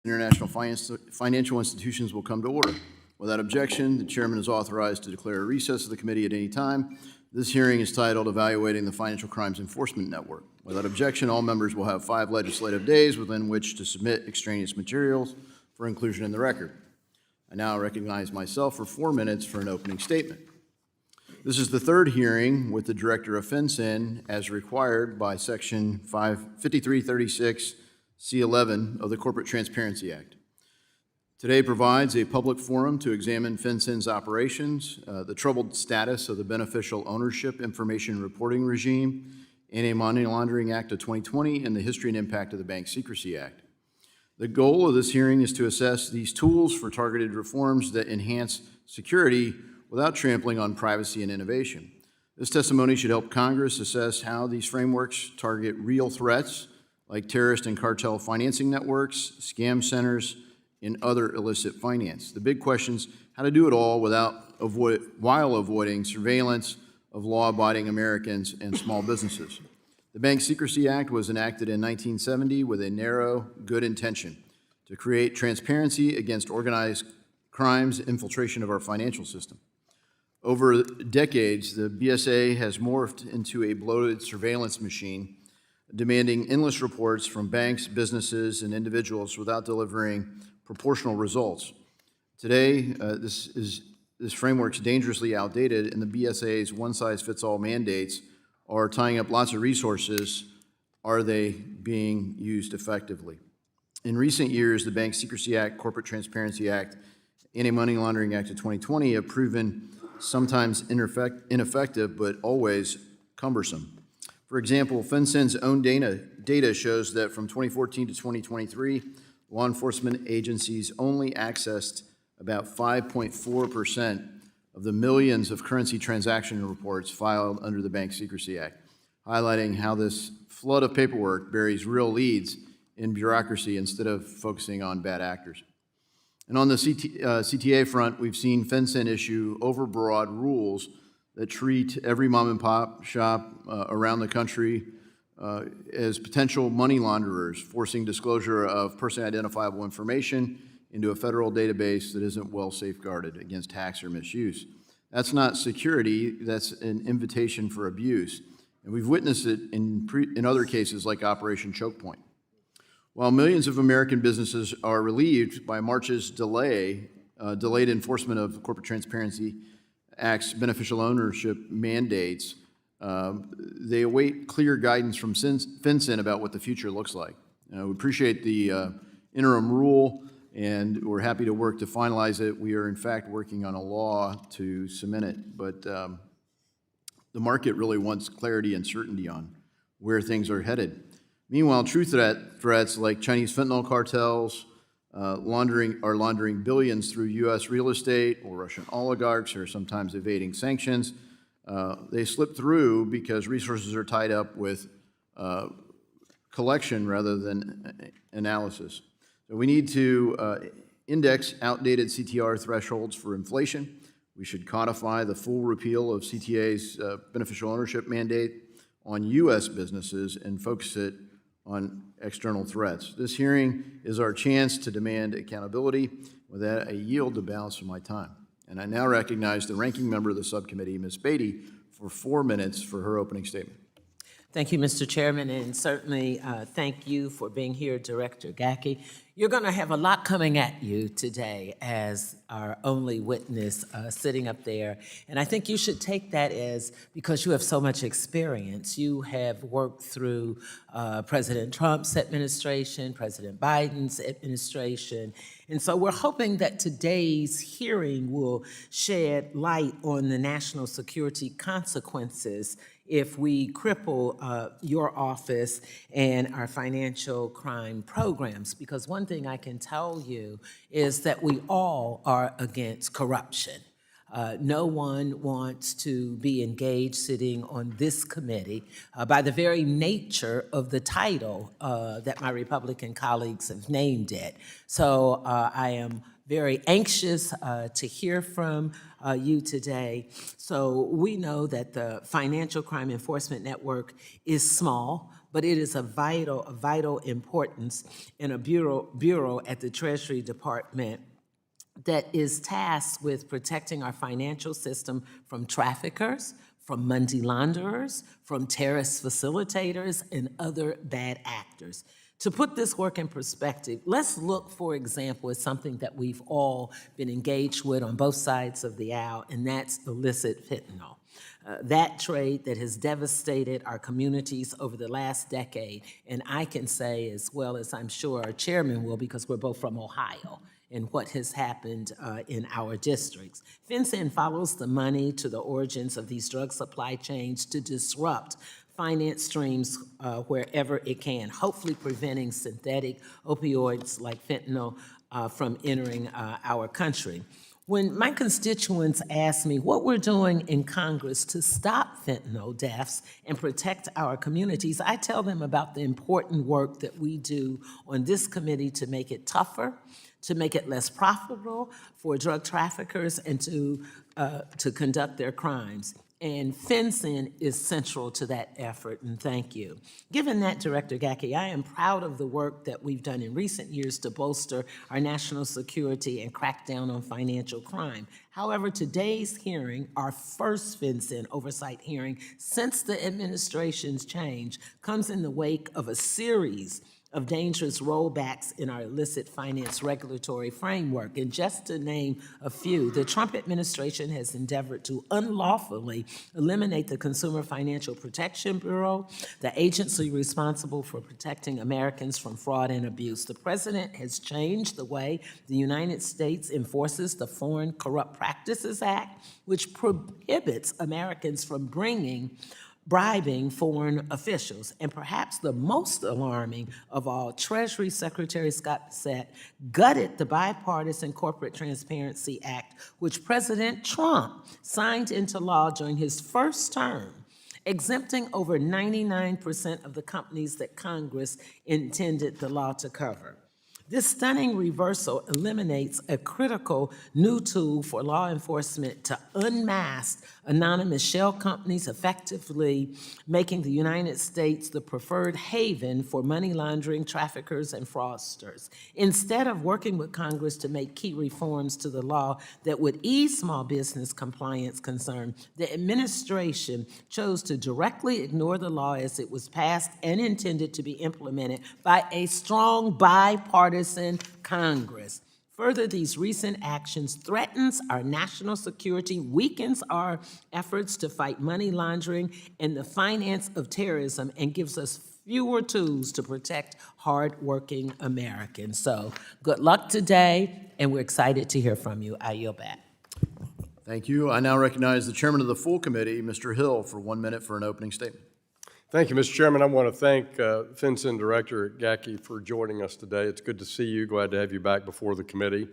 International financial institutions will come to order. Without objection, the chairman is authorized to declare a recess of the committee at any time. This hearing is titled Evaluating the Financial Crimes Enforcement Network. Without objection, all members will have 5 legislative days within which to submit extraneous materials for inclusion in the record. I now recognize myself for 4 minutes for an opening statement. This is the third hearing with the Director of FinCEN as required by Section 5336 C11 of the Corporate Transparency Act. Today provides a public forum to examine FinCEN's operations, the troubled status of the Beneficial Ownership Information Reporting Regime, Anti-Money Laundering Act of 2020, and the history and impact of the Bank Secrecy Act. The goal of this hearing is to assess these tools for targeted reforms that enhance security without trampling on privacy and innovation. This testimony should help Congress assess how these frameworks target real threats like terrorist and cartel financing networks, scam centers, and other illicit finance. The big question is how to do it all while avoiding surveillance of law-abiding Americans and small businesses. The Bank Secrecy Act was enacted in 1970 with a narrow, good intention to create transparency against organized crimes, infiltration of our financial system. Over decades, the BSA has morphed into a bloated surveillance machine, demanding endless reports from banks, businesses, and individuals without delivering proportional results. Today, this framework is dangerously outdated, and the BSA's one-size-fits-all mandates are tying up lots of resources. Are they being used effectively? In recent years, the Bank Secrecy Act, Corporate Transparency Act, Anti-Money Laundering Act of 2020 have proven sometimes ineffective, but always cumbersome. For example, FinCEN's own data shows that from 2014 to 2023, law enforcement agencies only accessed about 5.4% of the millions of currency transaction reports filed under the Bank Secrecy Act, highlighting how this flood of paperwork buries real leads in bureaucracy instead of focusing on bad actors. And on the CTA front, we've seen FinCEN issue overbroad rules that treat every mom and pop shop around the country as potential money launderers, forcing disclosure of personally identifiable information into a federal database that isn't well safeguarded against hacks or misuse. That's not security, that's an invitation for abuse. And we've witnessed it in other cases like Operation Choke Point. While millions of American businesses are relieved by March's delayed enforcement of Corporate Transparency Act's beneficial ownership mandates, they await clear guidance from FinCEN about what the future looks like. We appreciate the interim rule, and we're happy to work to finalize it. We are, in fact, working on a law to cement it, but the market really wants clarity and certainty on where things are headed. Meanwhile, true threats like Chinese fentanyl cartels are laundering billions through U.S. real estate, or Russian oligarchs who are sometimes evading sanctions. They slip through because resources are tied up with collection rather than analysis. So we need to index outdated CTR thresholds for inflation. We should codify the full repeal of CTA's beneficial ownership mandate on U.S. businesses and focus it on external threats. This hearing is our chance to demand accountability. With that, I yield the balance of my time. And I now recognize the ranking member of the subcommittee, Ms. Beatty, for 4 minutes for her opening statement. Thank you, Mr. Chairman, and certainly thank you for being here, Director Gaki. You're going to have a lot coming at you today as our only witness sitting up there, and I think you should take that as, because you have so much experience, you have worked through President Trump's administration, President Biden's administration, and so we're hoping that today's hearing will shed light on the national security consequences if we cripple your office and our financial crime programs. Because one thing I can tell you is that we all are against corruption. No one wants to be engaged sitting on this committee by the very nature of the title that my Republican colleagues have named it. So I am very anxious to hear from you today. So we know that the Financial Crime Enforcement Network is small, but it is of vital importance in a bureau at the Treasury Department that is tasked with protecting our financial system from traffickers, from money launderers, from terrorist facilitators, and other bad actors. To put this work in perspective, let's look, for example, at something that we've all been engaged with on both sides of the aisle, and that's illicit fentanyl. That trade that has devastated our communities over the last decade, and I can say, as well as I'm sure our chairman will, because we're both from Ohio, and what has happened in our districts. FinCEN follows the money to the origins of these drug supply chains to disrupt finance streams wherever it can, hopefully preventing synthetic opioids like fentanyl from entering our country. When my constituents ask me what we're doing in Congress to stop fentanyl deaths and protect our communities, I tell them about the important work that we do on this committee to make it tougher, to make it less profitable for drug traffickers, and to conduct their crimes. And FinCEN is central to that effort, and thank you. Given that, Director Gaki, I am proud of the work that we've done in recent years to bolster our national security and crack down on financial crime. However, today's hearing, our first FinCEN oversight hearing since the administration's change, comes in the wake of a series of dangerous rollbacks in our illicit finance regulatory framework. And just to name a few, the Trump administration has endeavored to unlawfully eliminate the Consumer Financial Protection Bureau, the agency responsible for protecting Americans from fraud and abuse. The president has changed the way the United States enforces the Foreign Corrupt Practices Act, which prohibits Americans from bribing foreign officials. And perhaps the most alarming of all, Treasury Secretary Scott Bessent gutted the Bipartisan Corporate Transparency Act, which President Trump signed into law during his first term, exempting over 99% of the companies that Congress intended the law to cover. This stunning reversal eliminates a critical new tool for law enforcement to unmask anonymous shell companies, effectively making the United States the preferred haven for money laundering, traffickers, and fraudsters. Instead of working with Congress to make key reforms to the law that would ease small business compliance concerns, the administration chose to directly ignore the law as it was passed and intended to be implemented by a strong bipartisan Congress. Further, these recent actions threatens our national security, weakens our efforts to fight money laundering and the finance of terrorism, and gives us fewer tools to protect hardworking Americans. So good luck today, and we're excited to hear from you. I yield back. Thank you. I now recognize the chairman of the full committee, Mr. Hill, for 1 minute for an opening statement. Thank you, Mr. Chairman. I want to thank FinCEN Director Gaki for joining us today. It's good to see you. Glad to have you back before the committee.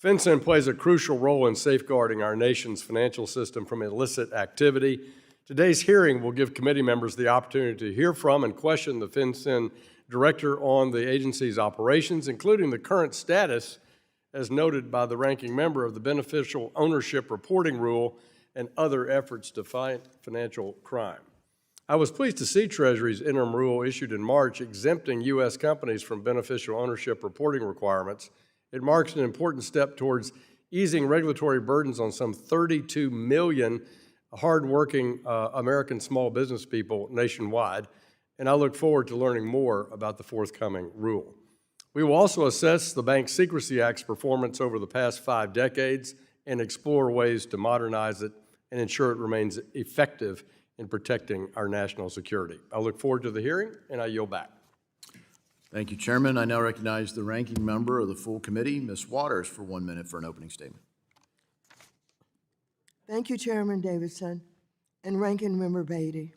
FinCEN plays a crucial role in safeguarding our nation's financial system from illicit activity. Today's hearing will give committee members the opportunity to hear from and question the FinCEN Director on the agency's operations, including the current status, as noted by the ranking member, of the beneficial ownership reporting rule and other efforts to fight financial crime. I was pleased to see Treasury's interim rule issued in March exempting U.S. companies from beneficial ownership reporting requirements. It marks an important step towards easing regulatory burdens on some 32 million hardworking American small business people nationwide, and I look forward to learning more about the forthcoming rule. We will also assess the Bank Secrecy Act's performance over the past 5 decades and explore ways to modernize it and ensure it remains effective in protecting our national security. I look forward to the hearing, and I yield back. Thank you, Chairman. I now recognize the ranking member of the full committee, Ms. Waters, for 1 minute for an opening statement. Thank you, Chairman Davidson and Ranking Member Beatty.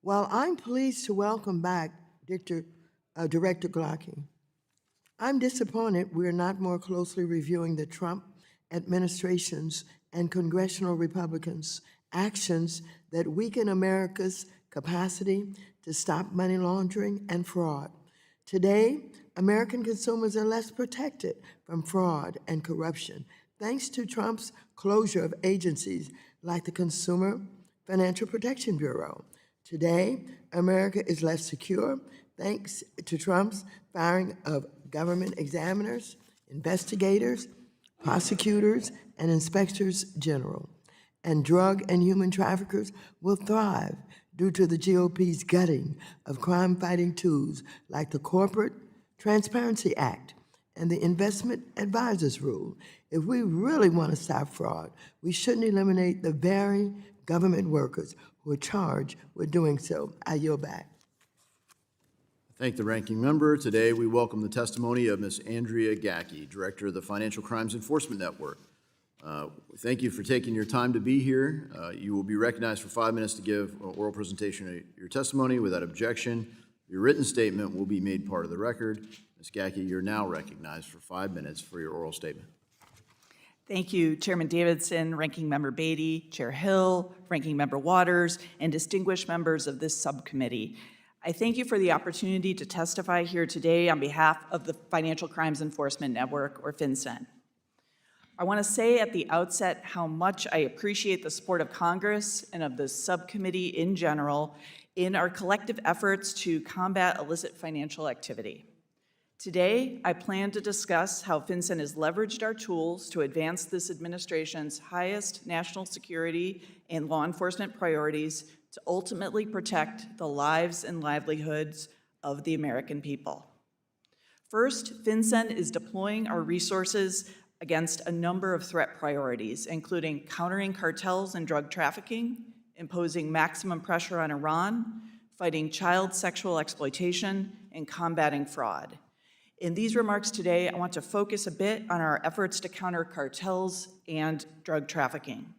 While I'm pleased to welcome back Director Gaki, I'm disappointed we're not more closely reviewing the Trump administration's and congressional Republicans' actions that weaken America's capacity to stop money laundering and fraud. Today, American consumers are less protected from fraud and corruption thanks to Trump's closure of agencies like the Consumer Financial Protection Bureau. Today, America is less secure thanks to Trump's firing of government examiners, investigators, prosecutors, and inspectors general. And drug and human traffickers will thrive due to the GOP's gutting of crime-fighting tools like the Corporate Transparency Act and the Investment Advisors Rule. If we really want to stop fraud, we shouldn't eliminate the very government workers who are charged with doing so. I yield back. Thank the ranking member. Today, we welcome the testimony of Ms. Andrea Gaki, Director of the Financial Crimes Enforcement Network. Thank you for taking your time to be here. You will be recognized for 5 minutes to give an oral presentation of your testimony. Without objection, your written statement will be made part of the record. Ms. Gaki, you're now recognized for 5 minutes for your oral statement. Thank you, Chairman Davidson, Ranking Member Beatty, Chair Hill, Ranking Member Waters, and distinguished members of this subcommittee. I thank you for the opportunity to testify here today on behalf of the Financial Crimes Enforcement Network, or FinCEN. I want to say at the outset how much I appreciate the support of Congress and of the subcommittee in general in our collective efforts to combat illicit financial activity. Today, I plan to discuss how FinCEN has leveraged our tools to advance this administration's highest national security and law enforcement priorities to ultimately protect the lives and livelihoods of the American people. First, FinCEN is deploying our resources against a number of threat priorities, including countering cartels and drug trafficking, imposing maximum pressure on Iran, fighting child sexual exploitation, and combating fraud. In these remarks today, I want to focus a bit on our efforts to counter cartels and drug trafficking.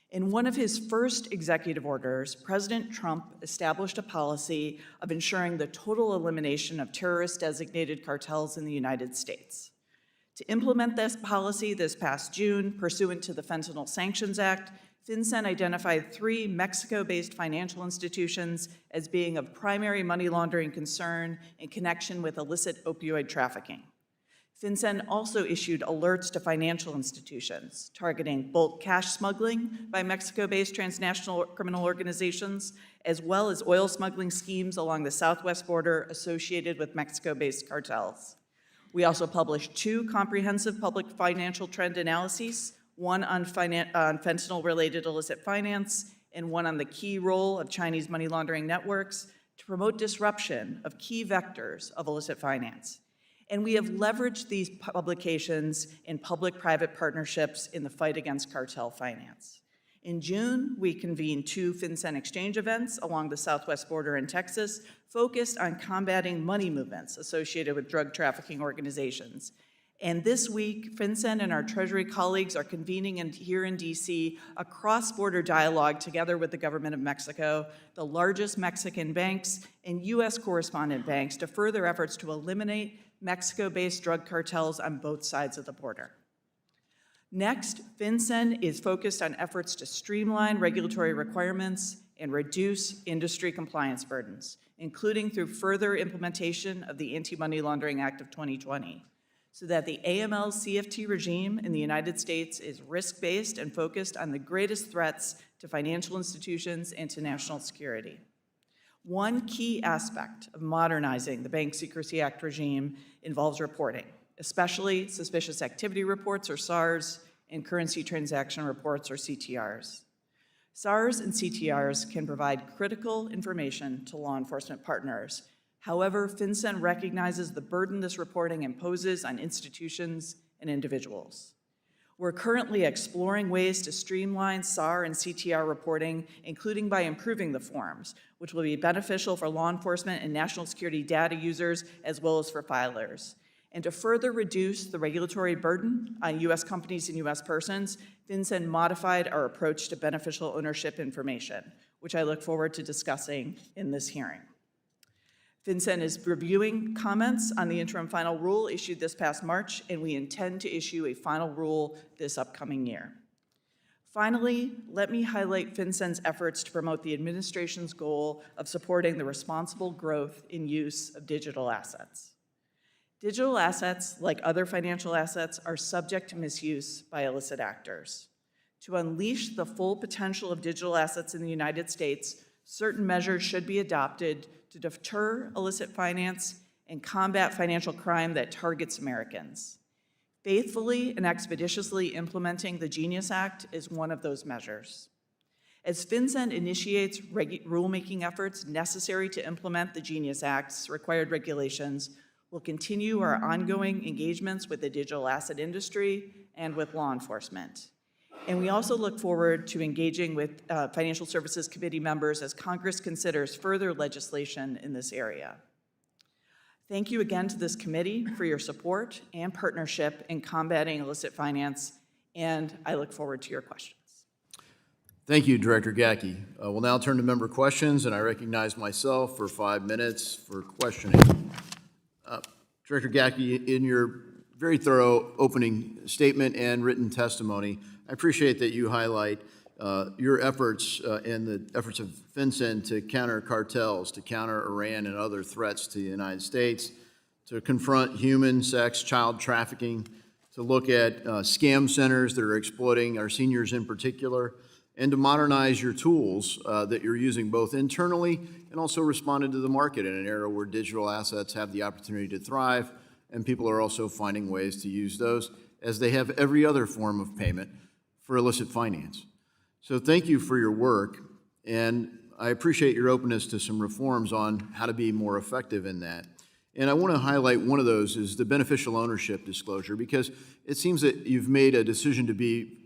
In one of his first executive orders, President Trump established a policy of ensuring the total elimination of terrorist-designated cartels in the United States. To implement this policy this past June, pursuant to the Fentanyl Sanctions Act, FinCEN identified 3 Mexico-based financial institutions as being of primary money laundering concern in connection with illicit opioid trafficking. FinCEN also issued alerts to financial institutions targeting bulk cash smuggling by Mexico-based transnational criminal organizations, as well as oil smuggling schemes along the southwest border associated with Mexico-based cartels. We also published 2 comprehensive public financial trend analyses, one on fentanyl-related illicit finance, and one on the key role of Chinese money laundering networks to promote disruption of key vectors of illicit finance. And we have leveraged these publications in public-private partnerships in the fight against cartel finance. In June, we convened 2 FinCEN exchange events along the southwest border in Texas, focused on combating money movements associated with drug trafficking organizations. And this week, FinCEN and our Treasury colleagues are convening here in DC a cross-border dialogue together with the government of Mexico, the largest Mexican banks, and US correspondent banks to further efforts to eliminate Mexico-based drug cartels on both sides of the border. Next, FinCEN is focused on efforts to streamline regulatory requirements and reduce industry compliance burdens, including through further implementation of the Anti-Money Laundering Act of 2020, so that the AML-CFT regime in the United States is risk-based and focused on the greatest threats to financial institutions and to national security. One key aspect of modernizing the Bank Secrecy Act regime involves reporting, especially suspicious activity reports, or SARs, and currency transaction reports, or CTRs. SARs and CTRs can provide critical information to law enforcement partners. However, FinCEN recognizes the burden this reporting imposes on institutions and individuals. We're currently exploring ways to streamline SAR and CTR reporting, including by improving the forms, which will be beneficial for law enforcement and national security data users, as well as for filers. And to further reduce the regulatory burden on US companies and US persons, FinCEN modified our approach to beneficial ownership information, which I look forward to discussing in this hearing. FinCEN is reviewing comments on the interim final rule issued this past March, and we intend to issue a final rule this upcoming year. Finally, let me highlight FinCEN's efforts to promote the administration's goal of supporting the responsible growth in use of digital assets. Digital assets, like other financial assets, are subject to misuse by illicit actors. To unleash the full potential of digital assets in the United States, certain measures should be adopted to deter illicit finance and combat financial crime that targets Americans. Faithfully and expeditiously implementing the Genius Act is one of those measures. As FinCEN initiates rulemaking efforts necessary to implement the Genius Act's required regulations, we'll continue our ongoing engagements with the digital asset industry and with law enforcement. And we also look forward to engaging with Financial Services Committee members as Congress considers further legislation in this area. Thank you again to this committee for your support and partnership in combating illicit finance, and I look forward to your questions. Thank you, Director Gaki. We'll now turn to member questions, and I recognize myself for 5 minutes for questioning. Director Gaki, in your very thorough opening statement and written testimony, I appreciate that you highlight your efforts and the efforts of FinCEN to counter cartels, to counter Iran and other threats to the United States, to confront human, sex, child trafficking, to look at scam centers that are exploiting our seniors in particular, and to modernize your tools that you're using both internally and also responding to the market in an era where digital assets have the opportunity to thrive, and people are also finding ways to use those, as they have every other form of payment, for illicit finance. So thank you for your work, and I appreciate your openness to some reforms on how to be more effective in that. And I want to highlight one of those is the beneficial ownership disclosure, because it seems that you've made a decision to be,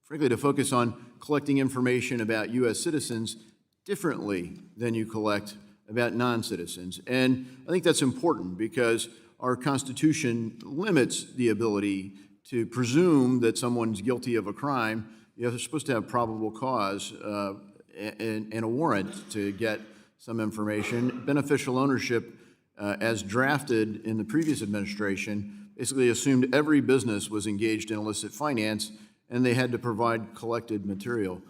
frankly, to focus on collecting information about U.S. citizens differently than you collect about non-citizens. And I think that's important because our Constitution limits the ability to presume that someone's guilty of a crime. You're supposed to have probable cause and a warrant to get some information. Beneficial ownership, as drafted in the previous administration, basically assumed every business was engaged in illicit finance and they had to provide collected material.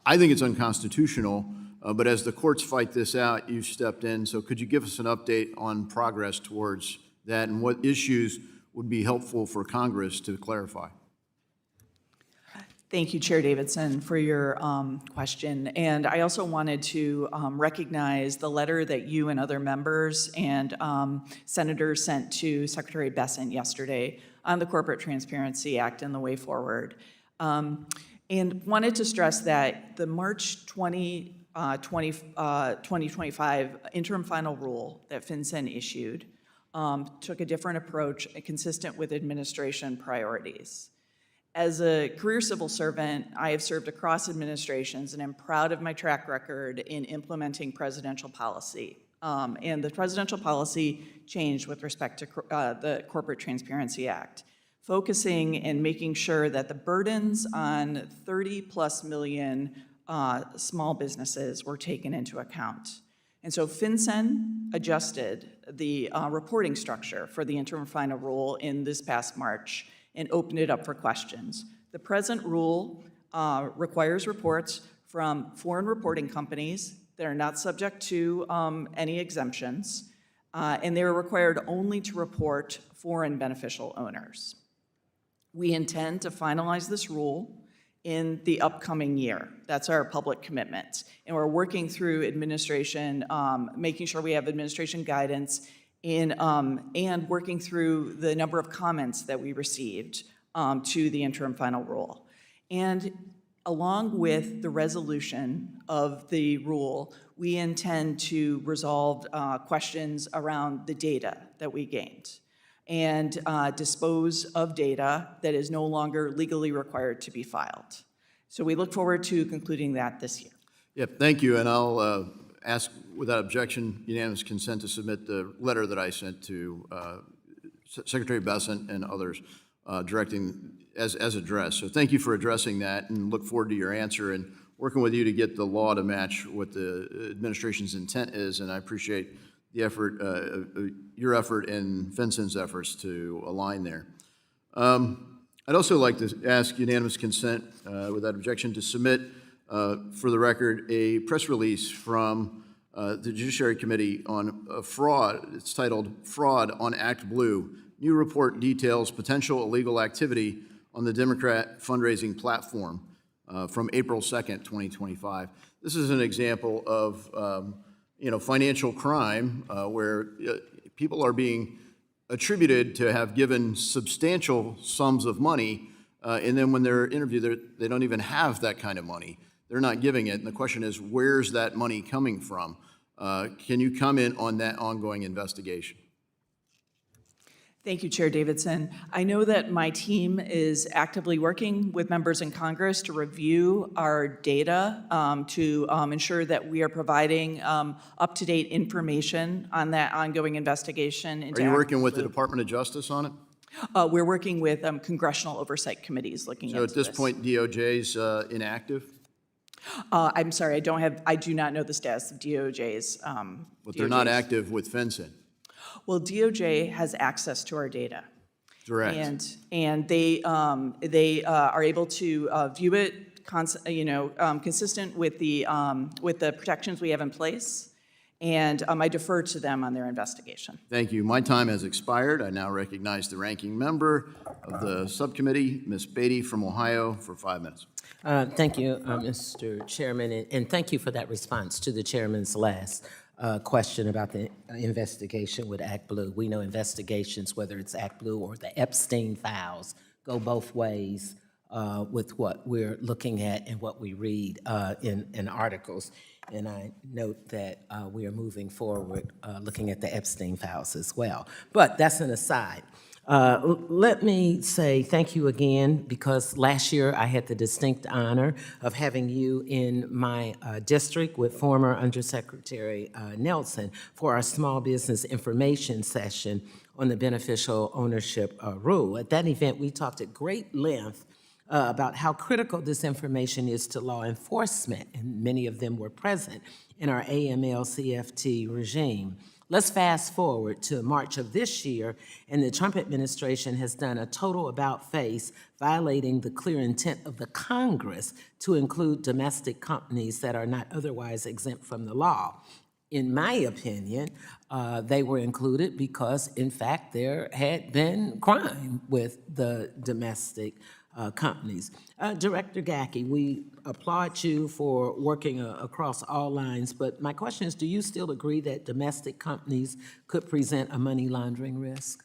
I think it's unconstitutional, but as the courts fight this out, you've stepped in. So could you give us an update on progress towards that and what issues would be helpful for Congress to clarify? Thank you, Chair Davidson, for your question. And I also wanted to recognize the letter that you and other members and senators sent to Secretary Bessent yesterday on the Corporate Transparency Act and the way forward. And wanted to stress that the March 2025 interim final rule that FinCEN issued took a different approach consistent with administration priorities. As a career civil servant, I have served across administrations and am proud of my track record in implementing presidential policy. And the presidential policy changed with respect to the Corporate Transparency Act, focusing and making sure that the burdens on 30+ million small businesses were taken into account. And so FinCEN adjusted the reporting structure for the interim final rule in this past March and opened it up for questions. The present rule requires reports from foreign reporting companies that are not subject to any exemptions, and they are required only to report foreign beneficial owners. We intend to finalize this rule in the upcoming year. That's our public commitment. And we're working through administration, making sure we have administration guidance and working through the number of comments that we received to the interim final rule. And along with the resolution of the rule, we intend to resolve questions around the data that we gained and dispose of data that is no longer legally required to be filed. So we look forward to concluding that this year. Yep, thank you, and I'll ask, without objection, unanimous consent to submit the letter that I sent to Secretary Bessent and others directing as addressed. So thank you for addressing that, and look forward to your answer and working with you to get the law to match what the administration's intent is, and I appreciate the effort, your effort and FinCEN's efforts to align there. I'd also like to ask unanimous consent, without objection, to submit for the record a press release from the Judiciary Committee on fraud. It's titled "Fraud on Act Blue. New report details potential illegal activity on the Democrat fundraising platform," from April 2nd, 2025. this is an example of, financial crime where people are being attributed to have given substantial sums of money, and then when they're interviewed, they don't even have that kind of money. They're not giving it, and the question is, where's that money coming from? Can you comment on that ongoing investigation? Thank you, Chair Davidson. I know that my team is actively working with members in Congress to review our data to ensure that we are providing up-to-date information on that ongoing investigation. Are you working with the Department of Justice on it? We're working with congressional oversight committees looking into So this. at this point, DOJ's inactive? I'm sorry, I do not know the status of DOJ's. But they're not DOJ's. active with FinCEN? Well, DOJ has access to our data. Direct. And they are able to view it, consistent with the protections we have in place. And I defer to them on their investigation. Thank you. My time has expired. I now recognize the ranking member of the subcommittee, Ms. Beatty from Ohio, for 5 minutes. Thank you, Mr. Chairman, and thank you for that response to the chairman's last question about the investigation with Act Blue. We know investigations, whether it's Act Blue or the Epstein files, go both ways with what we're looking at and what we read in articles. And I note that we are moving forward looking at the Epstein files as well. But that's an aside. Let me say thank you again, because last year I had the distinct honor of having you in my district with former Undersecretary Nelson for our small business information session on the beneficial ownership rule. At that event, we talked at great length about how critical this information is to law enforcement, and many of them were present in our AML-CFT regime. Let's fast forward to March of this year, and the Trump administration has done a total about-face, violating the clear intent of the Congress to include domestic companies that are not otherwise exempt from the law. In my opinion, they were included because, in fact, there had been crime with the domestic companies. Director Gaki, we applaud you for working across all lines, but my question is, do you still agree that domestic companies could present a money laundering risk?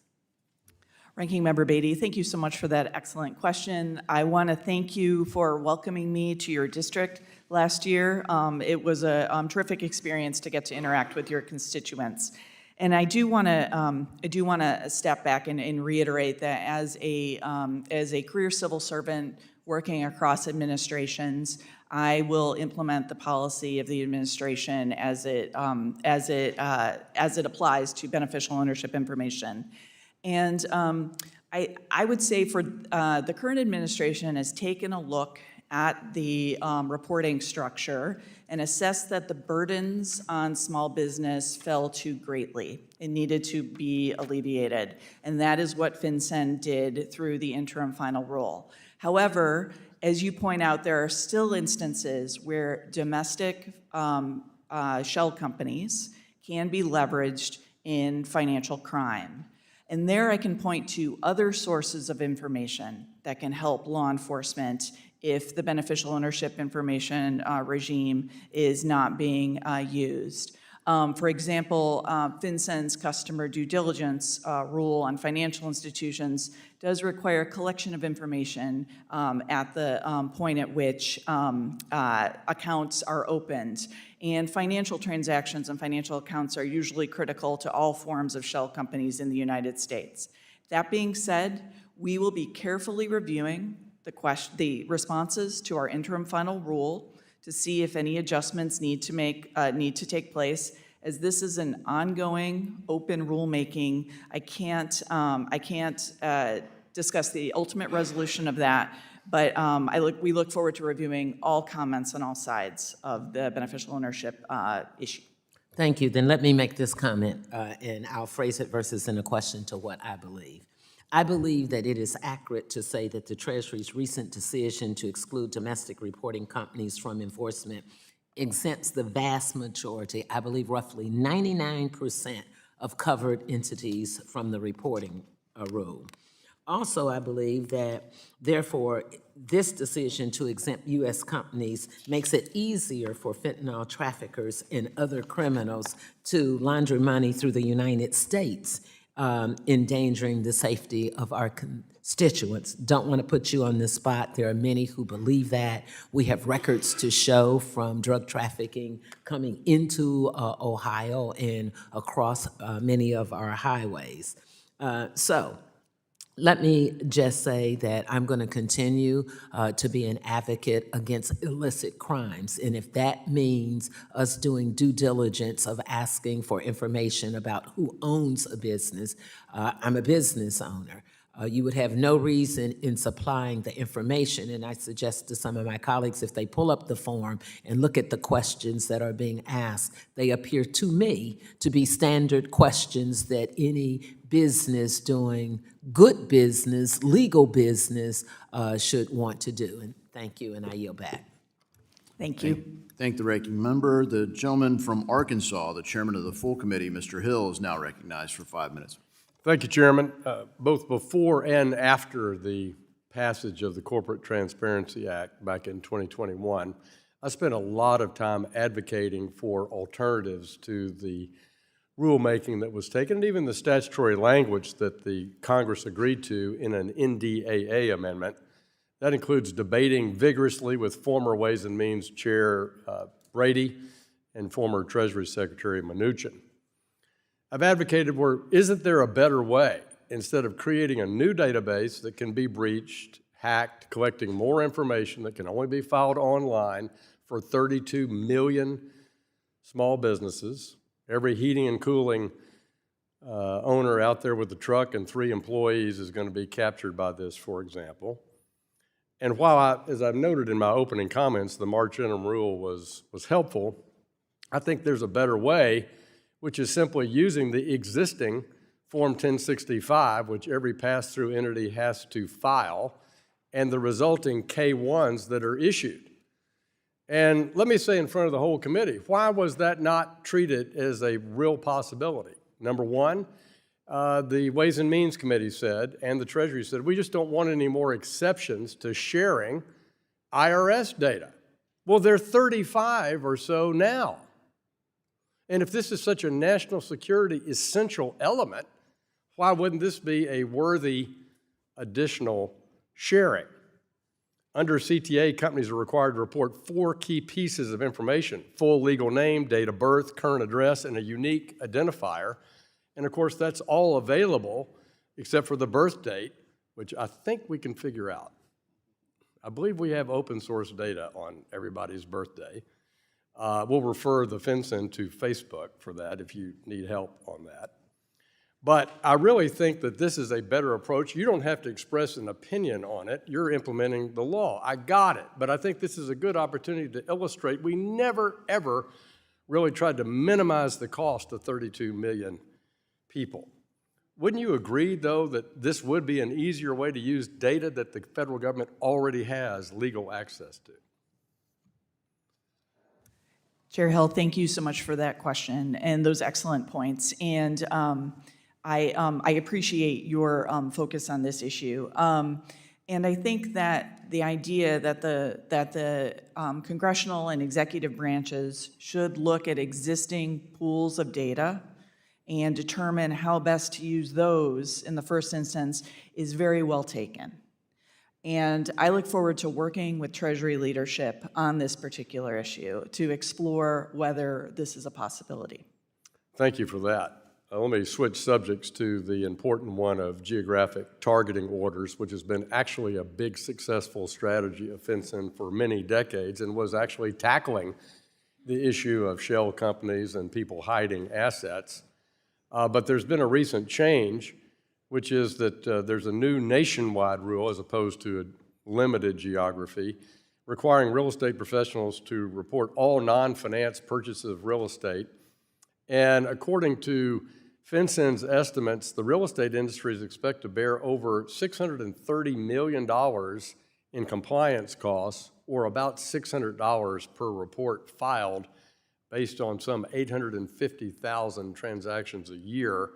Ranking Member Beatty, thank you so much for that excellent question. I want to thank you for welcoming me to your district last year. It was a terrific experience to get to interact with your constituents. And I do want to step back and reiterate that as a career civil servant working across administrations, I will implement the policy of the administration as it applies to beneficial ownership information. And I would say for the current administration has taken a look at the reporting structure and assessed that the burdens on small business fell too greatly and needed to be alleviated. And that is what FinCEN did through the interim final rule. However, as you point out, there are still instances where domestic shell companies can be leveraged in financial crime. And there I can point to other sources of information that can help law enforcement if the beneficial ownership information regime is not being used. For example, FinCEN's customer due diligence rule on financial institutions does require collection of information at the point at which accounts are opened. And financial transactions and financial accounts are usually critical to all forms of shell companies in the United States. That being said, we will be carefully reviewing the responses to our interim final rule to see if any adjustments need to take place. As this is an ongoing open rulemaking, I can't discuss the ultimate resolution of that, but we look forward to reviewing all comments on all sides of the beneficial ownership issue. Thank you. Then let me make this comment, and I'll phrase it versus in a question to what I believe. I believe that it is accurate to say that the Treasury's recent decision to exclude domestic reporting companies from enforcement exempts the vast majority, I believe roughly 99% of covered entities from the reporting rule. Also, I believe that, therefore, this decision to exempt U.S. companies makes it easier for fentanyl traffickers and other criminals to launder money through the United States, endangering the safety of our constituents. Don't want to put you on the spot. There are many who believe that. We have records to show from drug trafficking coming into Ohio and across many of our highways. So let me just say that I'm going to continue to be an advocate against illicit crimes. And if that means us doing due diligence of asking for information about who owns a business, I'm a business owner. You would have no reason in supplying the information, and I suggest to some of my colleagues, if they pull up the form and look at the questions that are being asked, they appear to me to be standard questions that any business doing good business, legal business, should want to do. And thank you, and I yield back. Thank you. Thank the ranking member. The gentleman from Arkansas, the chairman of the full committee, Mr. Hill, is now recognized for 5 minutes. Thank you, Chairman. Both before and after the passage of the Corporate Transparency Act back in 2021, I spent a lot of time advocating for alternatives to the rulemaking that was taken, and even the statutory language that the Congress agreed to in an NDAA amendment. That includes debating vigorously with former Ways and Means Chair Brady and former Treasury Secretary Mnuchin. I've advocated isn't there a better way, instead of creating a new database that can be breached, hacked, collecting more information that can only be filed online for 32 million small businesses, every heating and cooling owner out there with a truck and 3 employees is going to be captured by this, for example. And while, as I've noted in my opening comments, the March interim rule was helpful, I think there's a better way, which is simply using the existing Form 1065, which every pass-through entity has to file, and the resulting K-1s that are issued. And let me say in front of the whole committee, why was that not treated as a real possibility? Number one, the Ways and Means Committee said, and the Treasury said, we just don't want any more exceptions to sharing IRS data. Well, there are 35 or so now. And if this is such a national security essential element, why wouldn't this be a worthy additional sharing? Under CTA, companies are required to report 4 key pieces of information: full legal name, date of birth, current address, and a unique identifier. And of course, that's all available except for the birth date, which I think we can figure out. I believe we have open source data on everybody's birthday. We'll refer the FinCEN to Facebook for that if you need help on that. But I really think that this is a better approach. You don't have to express an opinion on it. You're implementing the law. I got it. But I think this is a good opportunity to illustrate we never, ever really tried to minimize the cost of 32 million people. Wouldn't you agree, though, that this would be an easier way to use data that the federal government already has legal access to? Chair Hill, thank you so much for that question and those excellent points. And I appreciate your focus on this issue. And I think that the idea that the congressional and executive branches should look at existing pools of data and determine how best to use those in the first instance is very well taken. And I look forward to working with Treasury leadership on this particular issue to explore whether this is a possibility. Thank you for that. Let me switch subjects to the important one of geographic targeting orders, which has been actually a big successful strategy of FinCEN for many decades and was actually tackling the issue of shell companies and people hiding assets. But there's been a recent change, which is that there's a new nationwide rule as opposed to a limited geography, requiring real estate professionals to report all non-finance purchases of real estate. And according to FinCEN's estimates, the real estate industry is expected to bear over $630 million in compliance costs, or about $600 per report filed, based on some 850,000 transactions a year.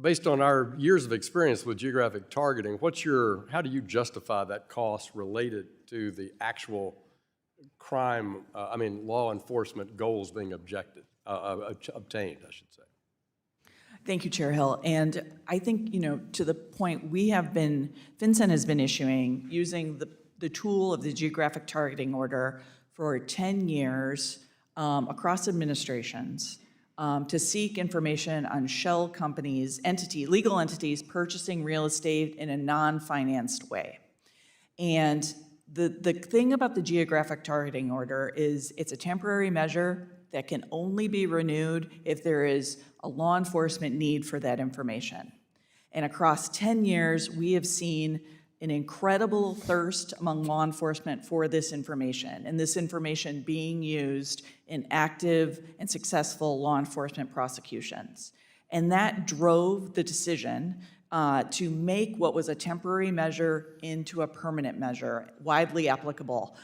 based on our years of experience with geographic targeting, how do you justify that cost related to the actual law enforcement goals being obtained, I should say? Thank you, Chair Hill. And I think, to the point FinCEN has been issuing, using the tool of the geographic targeting order for 10 years across administrations to seek information on shell companies, legal entities purchasing real estate in a non-financed way. And the thing about the geographic targeting order is it's a temporary measure that can only be renewed if there is a law enforcement need for that information. And across 10 years, we have seen an incredible thirst among law enforcement for this information, and this information being used in active and successful law enforcement prosecutions. And that drove the decision to make what was a temporary measure into a permanent measure, widely applicable,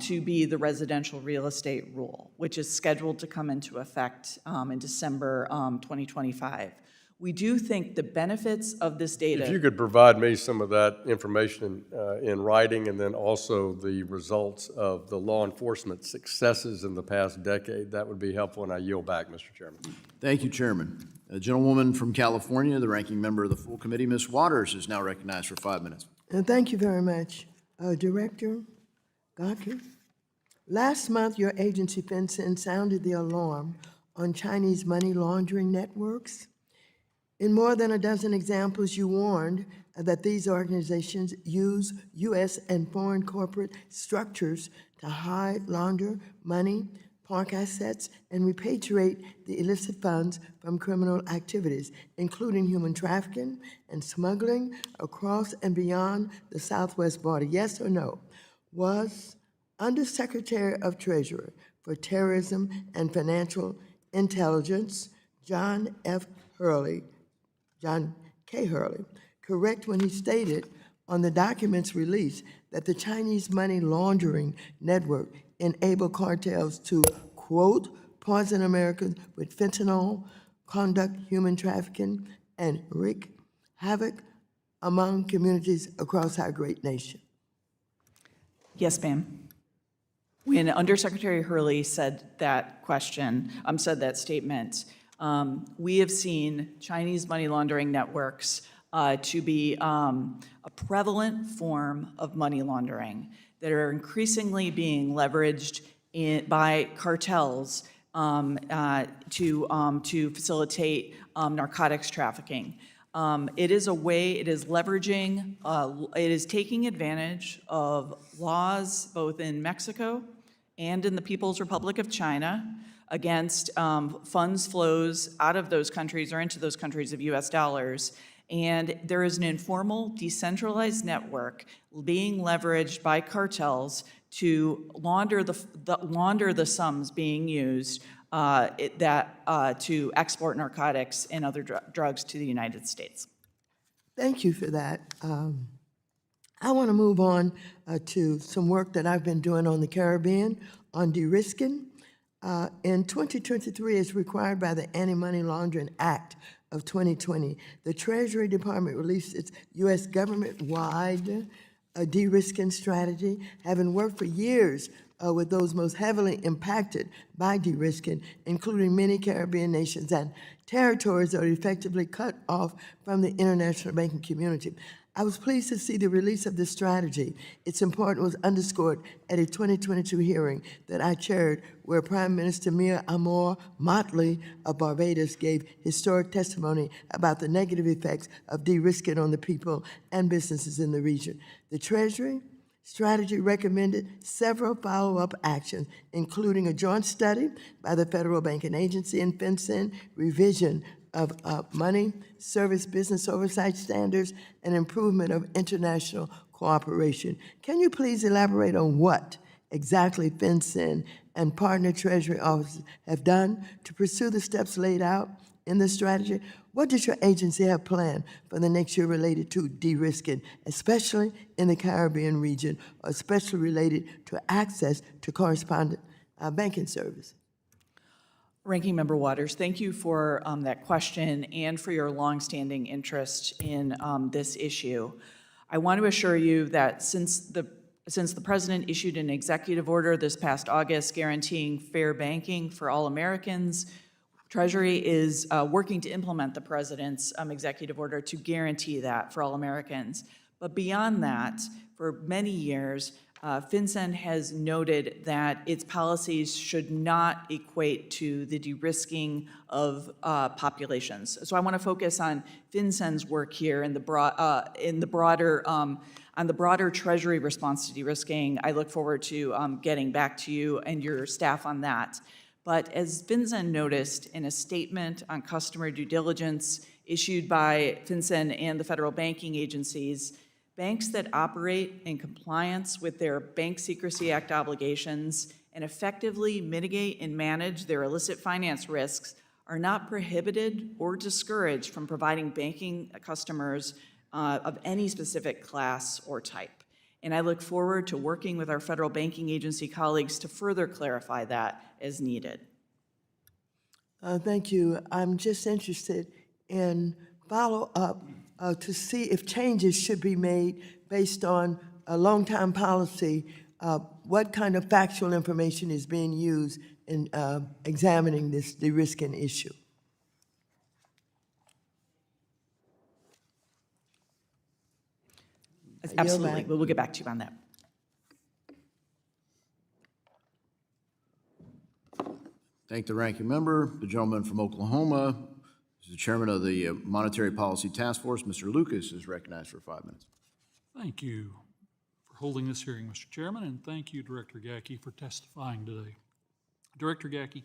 to be the residential real estate rule, which is scheduled to come into effect in December 2025. We do think the benefits of this data— If you could provide me some of that information in writing, and then also the results of the law enforcement successes in the past decade, that would be helpful, and I yield back, Mr. Chairman. Thank you, Chairman. A gentlewoman from California, the ranking member of the full committee, Ms. Waters, is now recognized for 5 minutes. And thank you very much. Director Gaki, last month your agency, FinCEN, sounded the alarm on Chinese money laundering networks. In more than a dozen examples, you warned that these organizations use U.S. and foreign corporate structures to hide, launder money, park assets, and repatriate the illicit funds from criminal activities, including human trafficking and smuggling across and beyond the southwest border. Yes or no? Was Undersecretary of Treasury for Terrorism and Financial Intelligence, John K. Hurley, correct when he stated on the documents released that the Chinese money laundering network enabled cartels to, quote, poison Americans with fentanyl, conduct human trafficking, and wreak havoc among communities across our great nation? Yes, ma'am. When Undersecretary Hurley said that statement, we have seen Chinese money laundering networks to be a prevalent form of money laundering that are increasingly being leveraged by cartels to facilitate narcotics trafficking. It is taking advantage of laws both in Mexico and in the People's Republic of China against funds flows out of those countries or into those countries of US dollars. And there is an informal, decentralized network being leveraged by cartels to launder the sums being used to export narcotics and other drugs to the United States. Thank you for that. I want to move on to some work that I've been doing on the Caribbean on de-risking. In 2023, as required by the Anti-Money Laundering Act of 2020, the Treasury Department released its U.S. government-wide de-risking strategy, having worked for years with those most heavily impacted by de-risking, including many Caribbean nations and territories that are effectively cut off from the international banking community. I was pleased to see the release of this strategy. Its importance was underscored at a 2022 hearing that I chaired, where Prime Minister Mia Amor Motley of Barbados gave historic testimony about the negative effects of de-risking on the people and businesses in the region. The Treasury strategy recommended several follow-up actions, including a joint study by the Federal Banking Agency and FinCEN, revision of money, service business oversight standards, and improvement of international cooperation. Can you please elaborate on what exactly FinCEN and partner Treasury offices have done to pursue the steps laid out in the strategy? What does your agency have planned for the next year related to de-risking, especially in the Caribbean region, or especially related to access to correspondent banking service? Ranking Member Waters, thank you for that question and for your longstanding interest in this issue. I want to assure you that since the President issued an executive order this past August guaranteeing fair banking for all Americans, Treasury is working to implement the President's executive order to guarantee that for all Americans. But beyond that, for many years, FinCEN has noted that its policies should not equate to the de-risking of populations. So I want to focus on FinCEN's work here in the broader on the broader Treasury response to de-risking. I look forward to getting back to you and your staff on that. But as FinCEN noticed in a statement on customer due diligence issued by FinCEN and the federal banking agencies, banks that operate in compliance with their Bank Secrecy Act obligations and effectively mitigate and manage their illicit finance risks are not prohibited or discouraged from providing banking customers of any specific class or type. And I look forward to working with our federal banking agency colleagues to further clarify that as needed. Thank you. I'm just interested in follow-up to see if changes should be made based on a long-time policy. What kind of factual information is being used in examining this de-risking issue? Absolutely. We'll get back to you on that. Thank the ranking member. The gentleman from Oklahoma is the chairman of the Monetary Policy Task Force. Mr. Lucas is recognized for 5 minutes. Thank you for holding this hearing, Mr. Chairman, and thank you, Director Gaki, for testifying today. Director Gaki,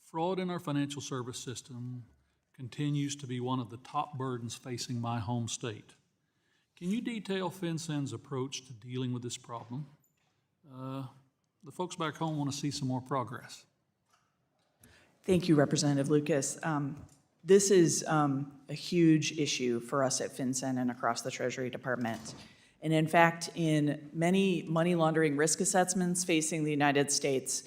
fraud in our financial service system continues to be one of the top burdens facing my home state. Can you detail FinCEN's approach to dealing with this problem? The folks back home want to see some more progress. Thank you, Representative Lucas. This is a huge issue for us at FinCEN and across the Treasury Department. And in fact, in many money laundering risk assessments facing the United States,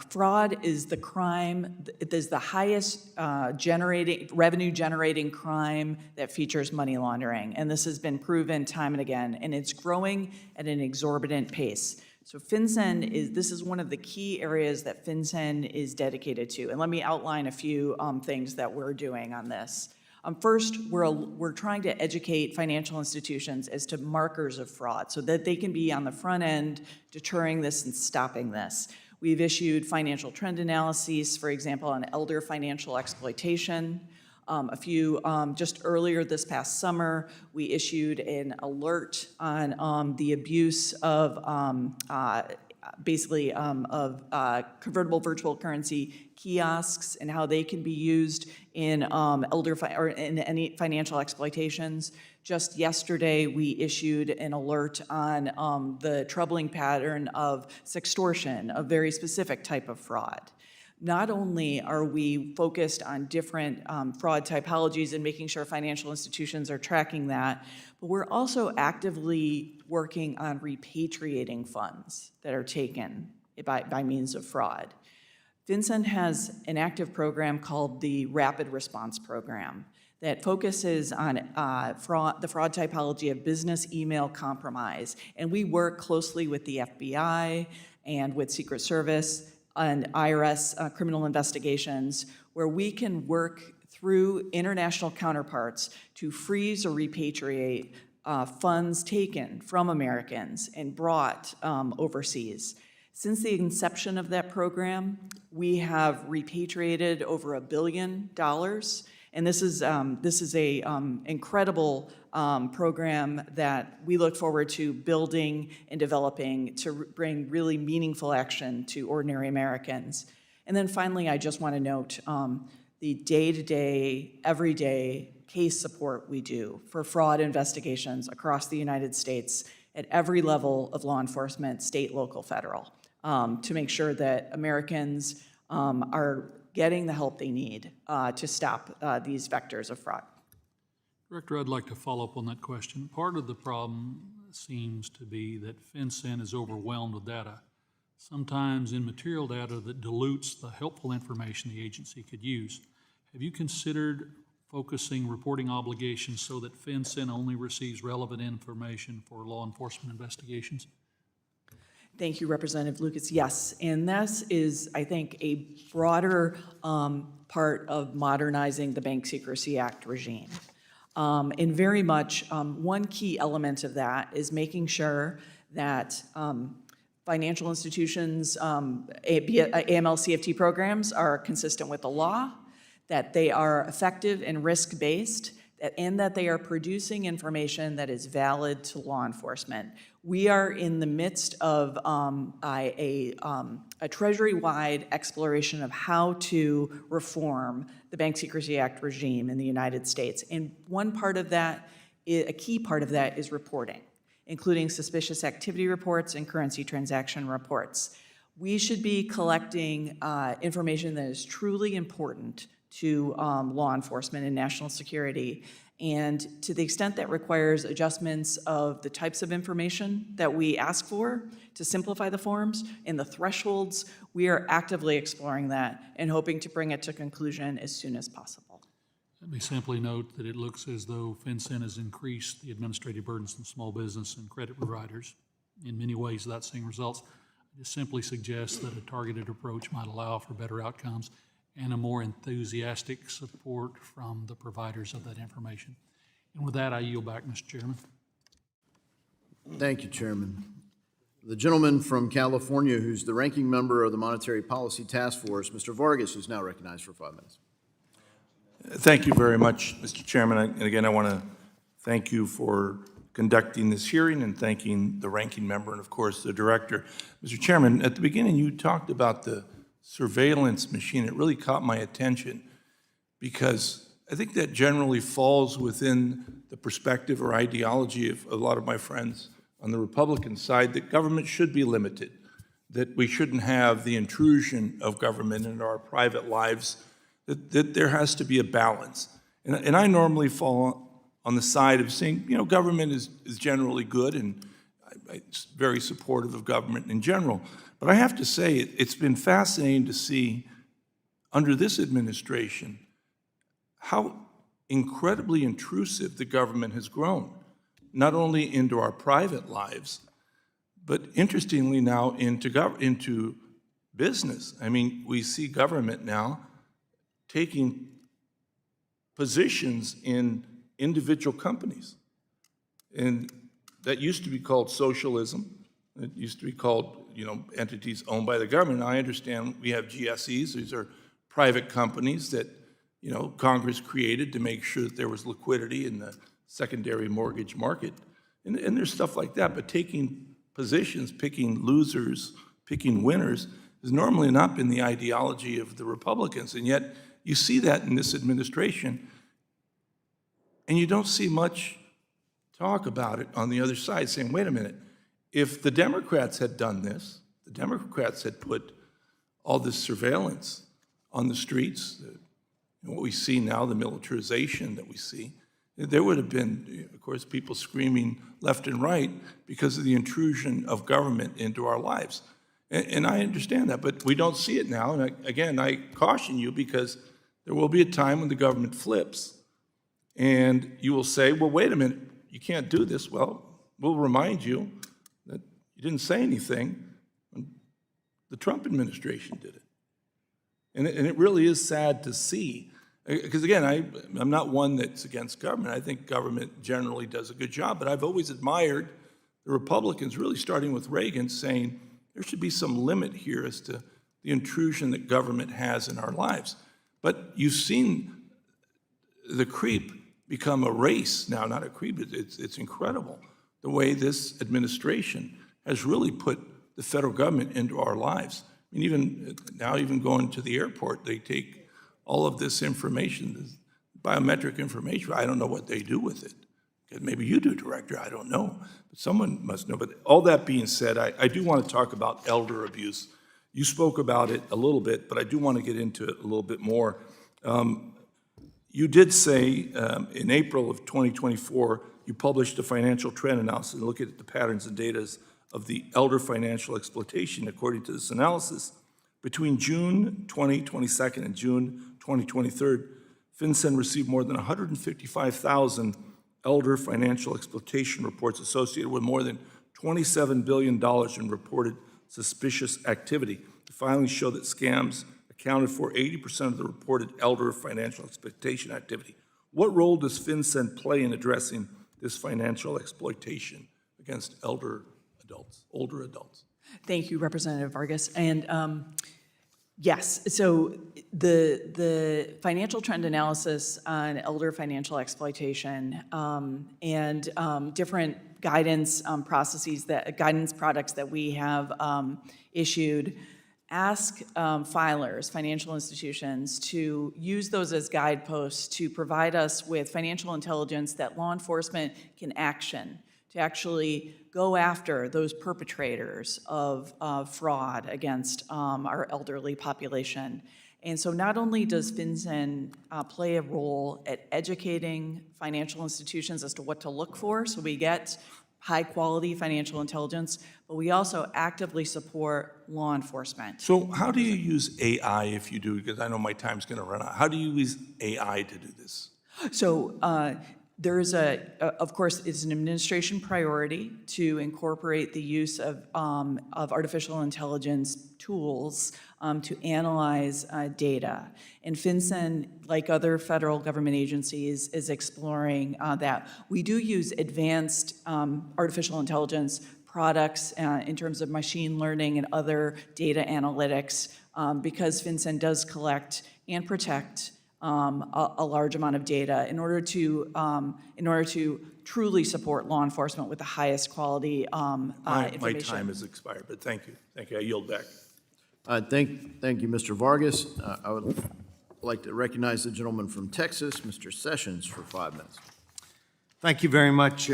fraud is the crime, it is the highest revenue-generating crime that features money laundering. And this has been proven time and again, and it's growing at an exorbitant pace. So FinCEN this is one of the key areas that FinCEN is dedicated to. And let me outline a few things that we're doing on this. First, we're trying to educate financial institutions as to markers of fraud so that they can be on the front end deterring this and stopping this. We've issued financial trend analyses, for example, on elder financial exploitation. Just earlier this past summer, we issued an alert on the abuse of convertible virtual currency kiosks and how they can be used in in any financial exploitations. Just yesterday, we issued an alert on the troubling pattern of sextortion, a very specific type of fraud. Not only are we focused on different fraud typologies and making sure financial institutions are tracking that, but we're also actively working on repatriating funds that are taken by means of fraud. FinCEN has an active program called the Rapid Response Program that focuses on the fraud typology of business email compromise. And we work closely with the FBI and with Secret Service and IRS criminal investigations, where we can work through international counterparts to freeze or repatriate funds taken from Americans and brought overseas. Since the inception of that program, we have repatriated over $1 billion, and this is a incredible program that we look forward to building and developing to bring really meaningful action to ordinary Americans. And then finally, I just want to note the day-to-day, everyday case support we do for fraud investigations across the United States at every level of law enforcement, state, local, federal, to make sure that Americans are getting the help they need to stop these vectors of fraud. Director, I'd like to follow up on that question. Part of the problem seems to be that FinCEN is overwhelmed with data. sometimes immaterial data that dilutes the helpful information the agency could use. Have you considered focusing reporting obligations so that FinCEN only receives relevant information for law enforcement investigations? Thank you, Representative Lucas. Yes, and this is, I think, a broader part of modernizing the Bank Secrecy Act regime. And very much one key element of that is making sure that financial institutions, be it AML CFT programs, are consistent with the law, that they are effective and risk-based, and that they are producing information that is valid to law enforcement. We are in the midst of a Treasury-wide exploration of how to reform the Bank Secrecy Act regime in the United States. And one part of that, a key part of that, is reporting, including suspicious activity reports and currency transaction reports. We should be collecting information that is truly important to law enforcement and national security. And to the extent that requires adjustments of the types of information that we ask for to simplify the forms and the thresholds, we are actively exploring that and hoping to bring it to conclusion as soon as possible. Let me simply note that it looks as though FinCEN has increased the administrative burdens on small business and credit providers in many ways without seeing results. I just simply suggest that a targeted approach might allow for better outcomes and a more enthusiastic support from the providers of that information. And with that, I yield back, Mr. Chairman. Thank you, Chairman. The gentleman from California who's the ranking member of the Monetary Policy Task Force, Mr. Vargas, is now recognized for 5 minutes. Thank you very much, Mr. Chairman. And again, I want to thank you for conducting this hearing and thanking the ranking member and, of course, the director. Mr. Chairman, at the beginning, you talked about the surveillance machine. It really caught my attention because I think that generally falls within the perspective or ideology of a lot of my friends on the Republican side, that government should be limited, that we shouldn't have the intrusion of government into our private lives, that there has to be a balance. And I normally fall on the side of saying, you know, government is generally good, and I'm very supportive of government in general. But I have to say, it's been fascinating to see under this administration how incredibly intrusive the government has grown, not only into our private lives, but interestingly now into business. I mean, we see government now taking positions in individual companies. And that used to be called socialism. It used to be called, you know, entities owned by the government. Now I understand we have GSEs. These are private companies that, you know, Congress created to make sure that there was liquidity in the secondary mortgage market. And there's stuff like that. But taking positions, picking losers, picking winners, has normally not been the ideology of the Republicans. And yet you see that in this administration, and you don't see much talk about it on the other side, saying, wait a minute, if the Democrats had done this, the Democrats had put all this surveillance on the streets, what we see now, the militarization that we see, there would have been, of course, people screaming left and right because of the intrusion of government into our lives. And I understand that, but we don't see it now. And again, I caution you because there will be a time when the government flips and you will say, well, wait a minute, you can't do this. Well, we'll remind you that you didn't say anything when the Trump administration did it. And it really is sad to see. Because again, I'm not one that's against government. I think government generally does a good job, but I've always admired the Republicans, really starting with Reagan, saying there should be some limit here as to the intrusion that government has in our lives. But you've seen the creep become a race now, not a creep, it's incredible the way this administration has really put the federal government into our lives. I mean, even now, even going to the airport, they take all of this information, this biometric information. I don't know what they do with it. Maybe you do, Director, I don't know. But someone must know. But all that being said, I do want to talk about elder abuse. You spoke about it a little bit, but I do want to get into it a little bit more. You did say in April of 2024, you published a financial trend analysis and look at the patterns and data of the elder financial exploitation. According to this analysis, between June 2022 and June 2023, FinCEN received more than 155,000 elder financial exploitation reports associated with more than $27 billion in reported suspicious activity. The filings show that scams accounted for 80% of the reported elder financial exploitation activity. What role does FinCEN play in addressing this financial exploitation against older adults? Thank you, Representative Vargas. And yes, so the financial trend analysis on elder financial exploitation and different guidance guidance products that we have issued ask filers, financial institutions, to use those as guideposts to provide us with financial intelligence that law enforcement can action to actually go after those perpetrators of fraud against our elderly population. And so not only does FinCEN play a role at educating financial institutions as to what to look for, so we get high-quality financial intelligence, but we also actively support law enforcement. So how do you use AI if you do? Because I know my time's going to run out. How do you use AI to do this? So there's of course, it's an administration priority to incorporate the use of artificial intelligence tools to analyze data. And FinCEN, like other federal government agencies, is exploring that. We do use advanced artificial intelligence products in terms of machine learning and other data analytics because FinCEN does collect and protect a large amount of data in order to truly support law enforcement with the highest quality information. My time has expired, but thank you. Thank you. I yield back. Thank you, Mr. Vargas. I would like to recognize the gentleman from Texas, Mr. Sessions, for 5 minutes. Thank you very much,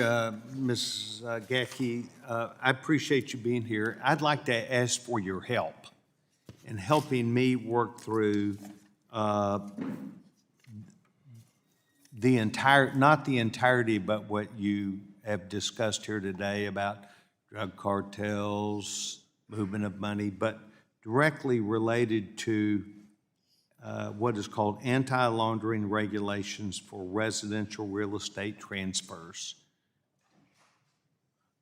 Ms. Gaki. I appreciate you being here. I'd like to ask for your help in helping me work through not the entirety, but what you have discussed here today about drug cartels, movement of money, but directly related to what is called anti-laundering regulations for residential real estate transfers.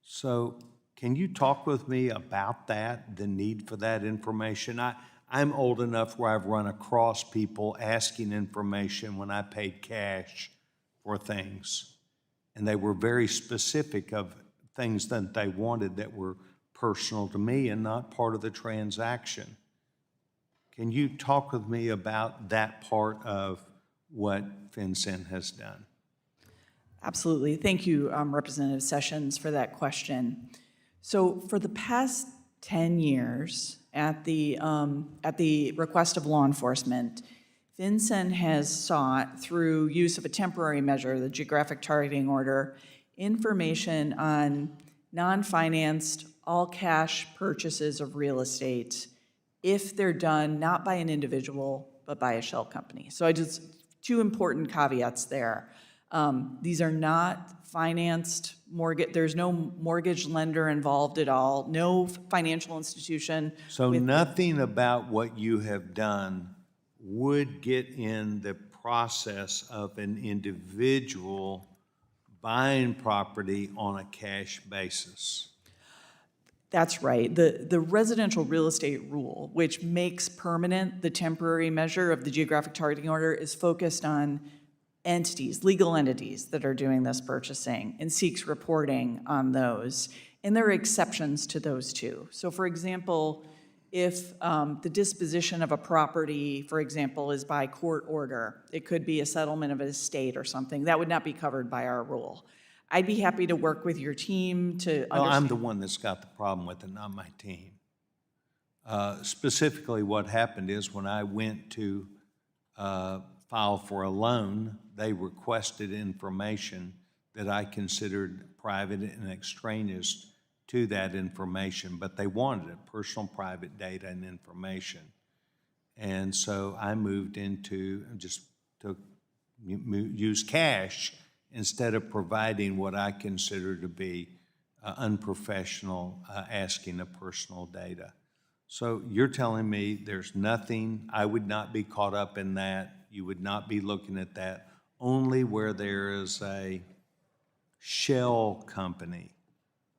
So can you talk with me about that, the need for that information? I'm old enough where I've run across people asking information when I paid cash for things, and they were very specific of things that they wanted that were personal to me and not part of the transaction. Can you talk with me about that part of what FinCEN has done? Absolutely. Thank you, Representative Sessions, for that question. So for the past 10 years, at the request of law enforcement, FinCEN has sought, through use of a temporary measure, the geographic targeting order, information on non-financed, all-cash purchases of real estate if they're done not by an individual, but by a shell company. So two important caveats there. These are not financed mortgage, there's no mortgage lender involved at all, no financial institution. So nothing about what you have done would get in the process of an individual buying property on a cash basis. That's right. The residential real estate rule, which makes permanent the temporary measure of the geographic targeting order, is focused on entities, legal entities that are doing this purchasing and seeks reporting on those. And there are exceptions to those too. So for example, if the disposition of a property, for example, is by court order, it could be a settlement of an estate or something, that would not be covered by our rule. I'd be happy to work with your team to understand. Well, I'm the one that's got the problem with it, not my team. Specifically, what happened is when I went to file for a loan, they requested information that I considered private and extraneous to that information, but they wanted it, personal private data and information. And so I moved into just to use cash instead of providing what I consider to be unprofessional asking of personal data. So you're telling me there's nothing, I would not be caught up in that, you would not be looking at that, only where there is a shell company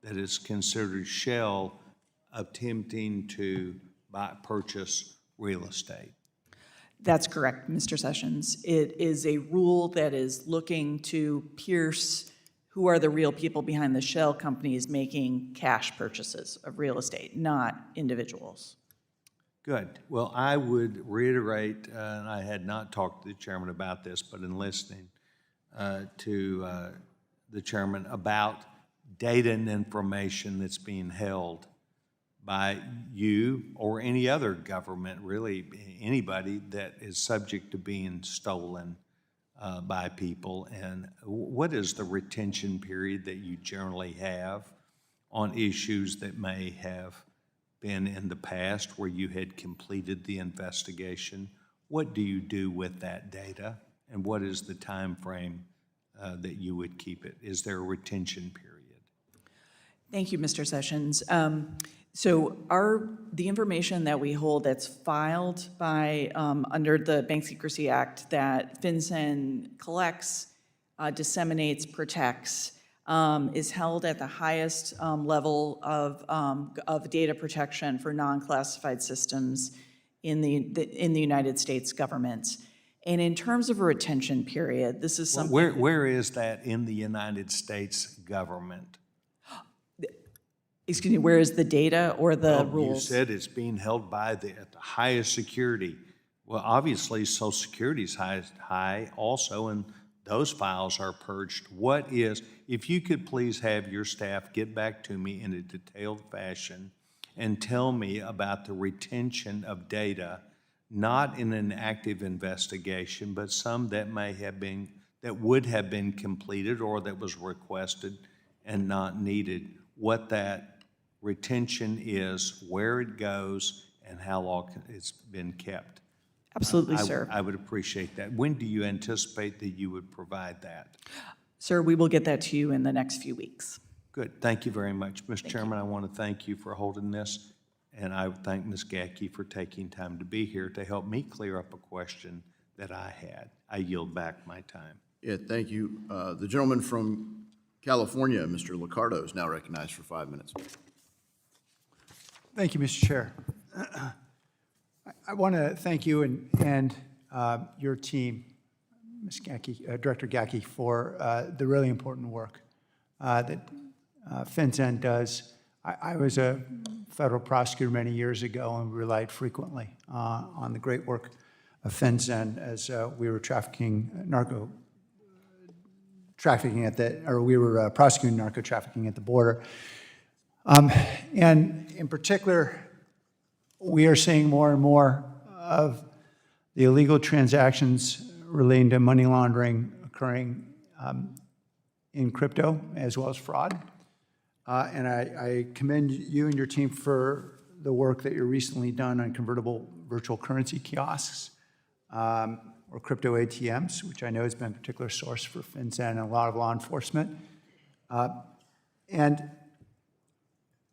that is considered shell attempting to purchase real estate. That's correct, Mr. Sessions. It is a rule that is looking to pierce who are the real people behind the shell companies making cash purchases of real estate, not individuals. Good. Well, I would reiterate, and I had not talked to the chairman about this, but in listening to the chairman about data and information that's being held by you or any other government, really anybody that is subject to being stolen by people. And what is the retention period that you generally have on issues that may have been in the past where you had completed the investigation? What do you do with that data? And what is the time frame that you would keep it? Is there a retention period? Thank you, Mr. Sessions. So the information that we hold that's filed by, under the Bank Secrecy Act that FinCEN collects, disseminates, protects, is held at the highest level of data protection for non-classified systems in the United States government. And in terms of a retention period, this is something. Where is that in the United States government? Excuse me, where is the data or the rules? You said it's being held by at the highest security. Well, obviously, Social Security's high also, and those files are purged. What is, if you could please have your staff get back to me in a detailed fashion and tell me about the retention of data, not in an active investigation, but some that may have been, that would have been completed or that was requested and not needed, what that retention is, where it goes, and how long it's been kept. Absolutely, sir. I would appreciate that. When do you anticipate that you would provide that? Sir, we will get that to you in the next few weeks. Good. Thank you very much. Mr. Chairman, I want to thank you for holding this, and I thank Ms. Gaki for taking time to be here to help me clear up a question that I had. I yield back my time. Yeah, thank you. The gentleman from California, Mr. Liccardo, is now recognized for 5 minutes. Thank you, Mr. Chair. I want to thank you and your team, Ms. Gaki, Director Gaki, for the really important work that FinCEN does. I was a federal prosecutor many years ago and relied frequently on the great work of FinCEN as we were prosecuting narco trafficking at the border. And in particular, we are seeing more and more of the illegal transactions relating to money laundering occurring in crypto as well as fraud. And I commend you and your team for the work that you've recently done on convertible virtual currency kiosks or crypto ATMs, which I know has been a particular source for FinCEN and a lot of law enforcement. And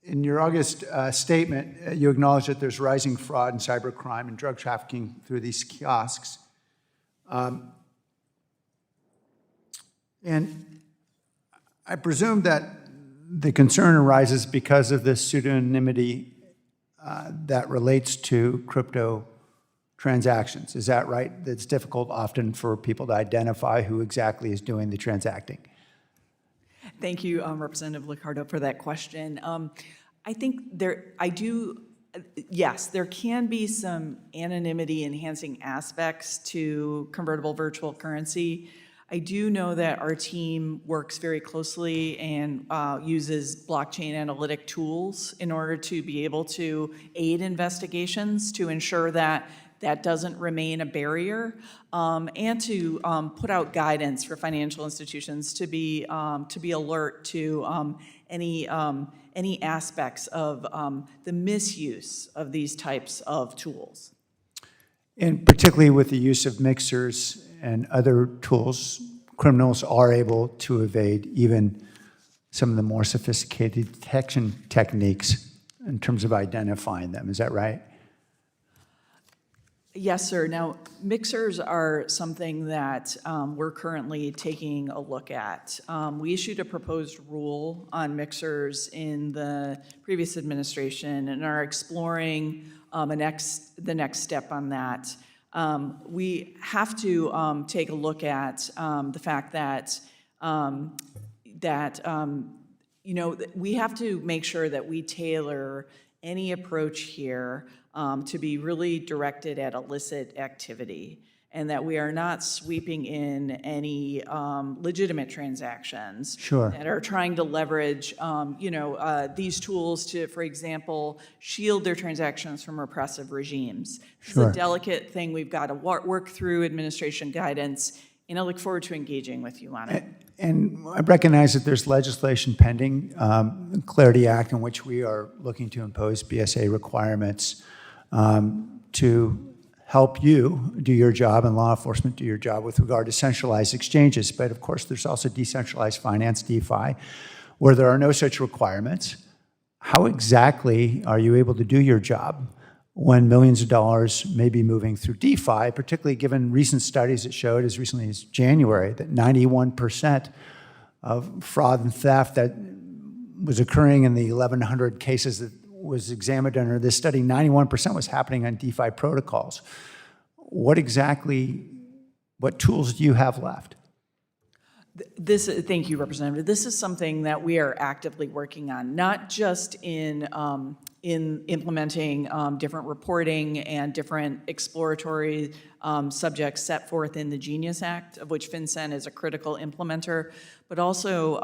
in your August statement, you acknowledge that there's rising fraud and cybercrime and drug trafficking through these kiosks. And I presume that the concern arises because of this pseudonymity that relates to crypto transactions. Is that right? It's difficult often for people to identify who exactly is doing the transacting. Thank you, Representative Liccardo, for that question. I think yes, there can be some anonymity-enhancing aspects to convertible virtual currency. I do know that our team works very closely and uses blockchain analytic tools in order to be able to aid investigations to ensure that that doesn't remain a barrier, and to put out guidance for financial institutions to be alert to any aspects of the misuse of these types of tools. And particularly with the use of mixers and other tools, criminals are able to evade even some of the more sophisticated detection techniques in terms of identifying them. Is that right? Yes, sir. Now, mixers are something that we're currently taking a look at. We issued a proposed rule on mixers in the previous administration and are exploring the next step on that. We have to take a look at the fact that we have to make sure that we tailor any approach here to be really directed at illicit activity, and that we are not sweeping in any legitimate transactions Sure. that are trying to leverage, these tools to, for example, shield their transactions from repressive regimes. This is Sure. a delicate thing we've got to work through administration guidance, and I look forward to engaging with you on it. And I recognize that there's legislation pending, the Clarity Act, in which we are looking to impose BSA requirements to help you do your job and law enforcement do your job with regard to centralized exchanges. But of course, there's also decentralized finance, DeFi, where there are no such requirements. How exactly are you able to do your job when millions of dollars may be moving through DeFi, particularly given recent studies that showed as recently as January that 91% of fraud and theft that was occurring in the 1,100 cases that was examined under this study, 91% was happening on DeFi protocols. What tools do you have left? Thank you, Representative. This is something that we are actively working on, not just in implementing different reporting and different exploratory subjects set forth in the Genius Act, of which FinCEN is a critical implementer, but also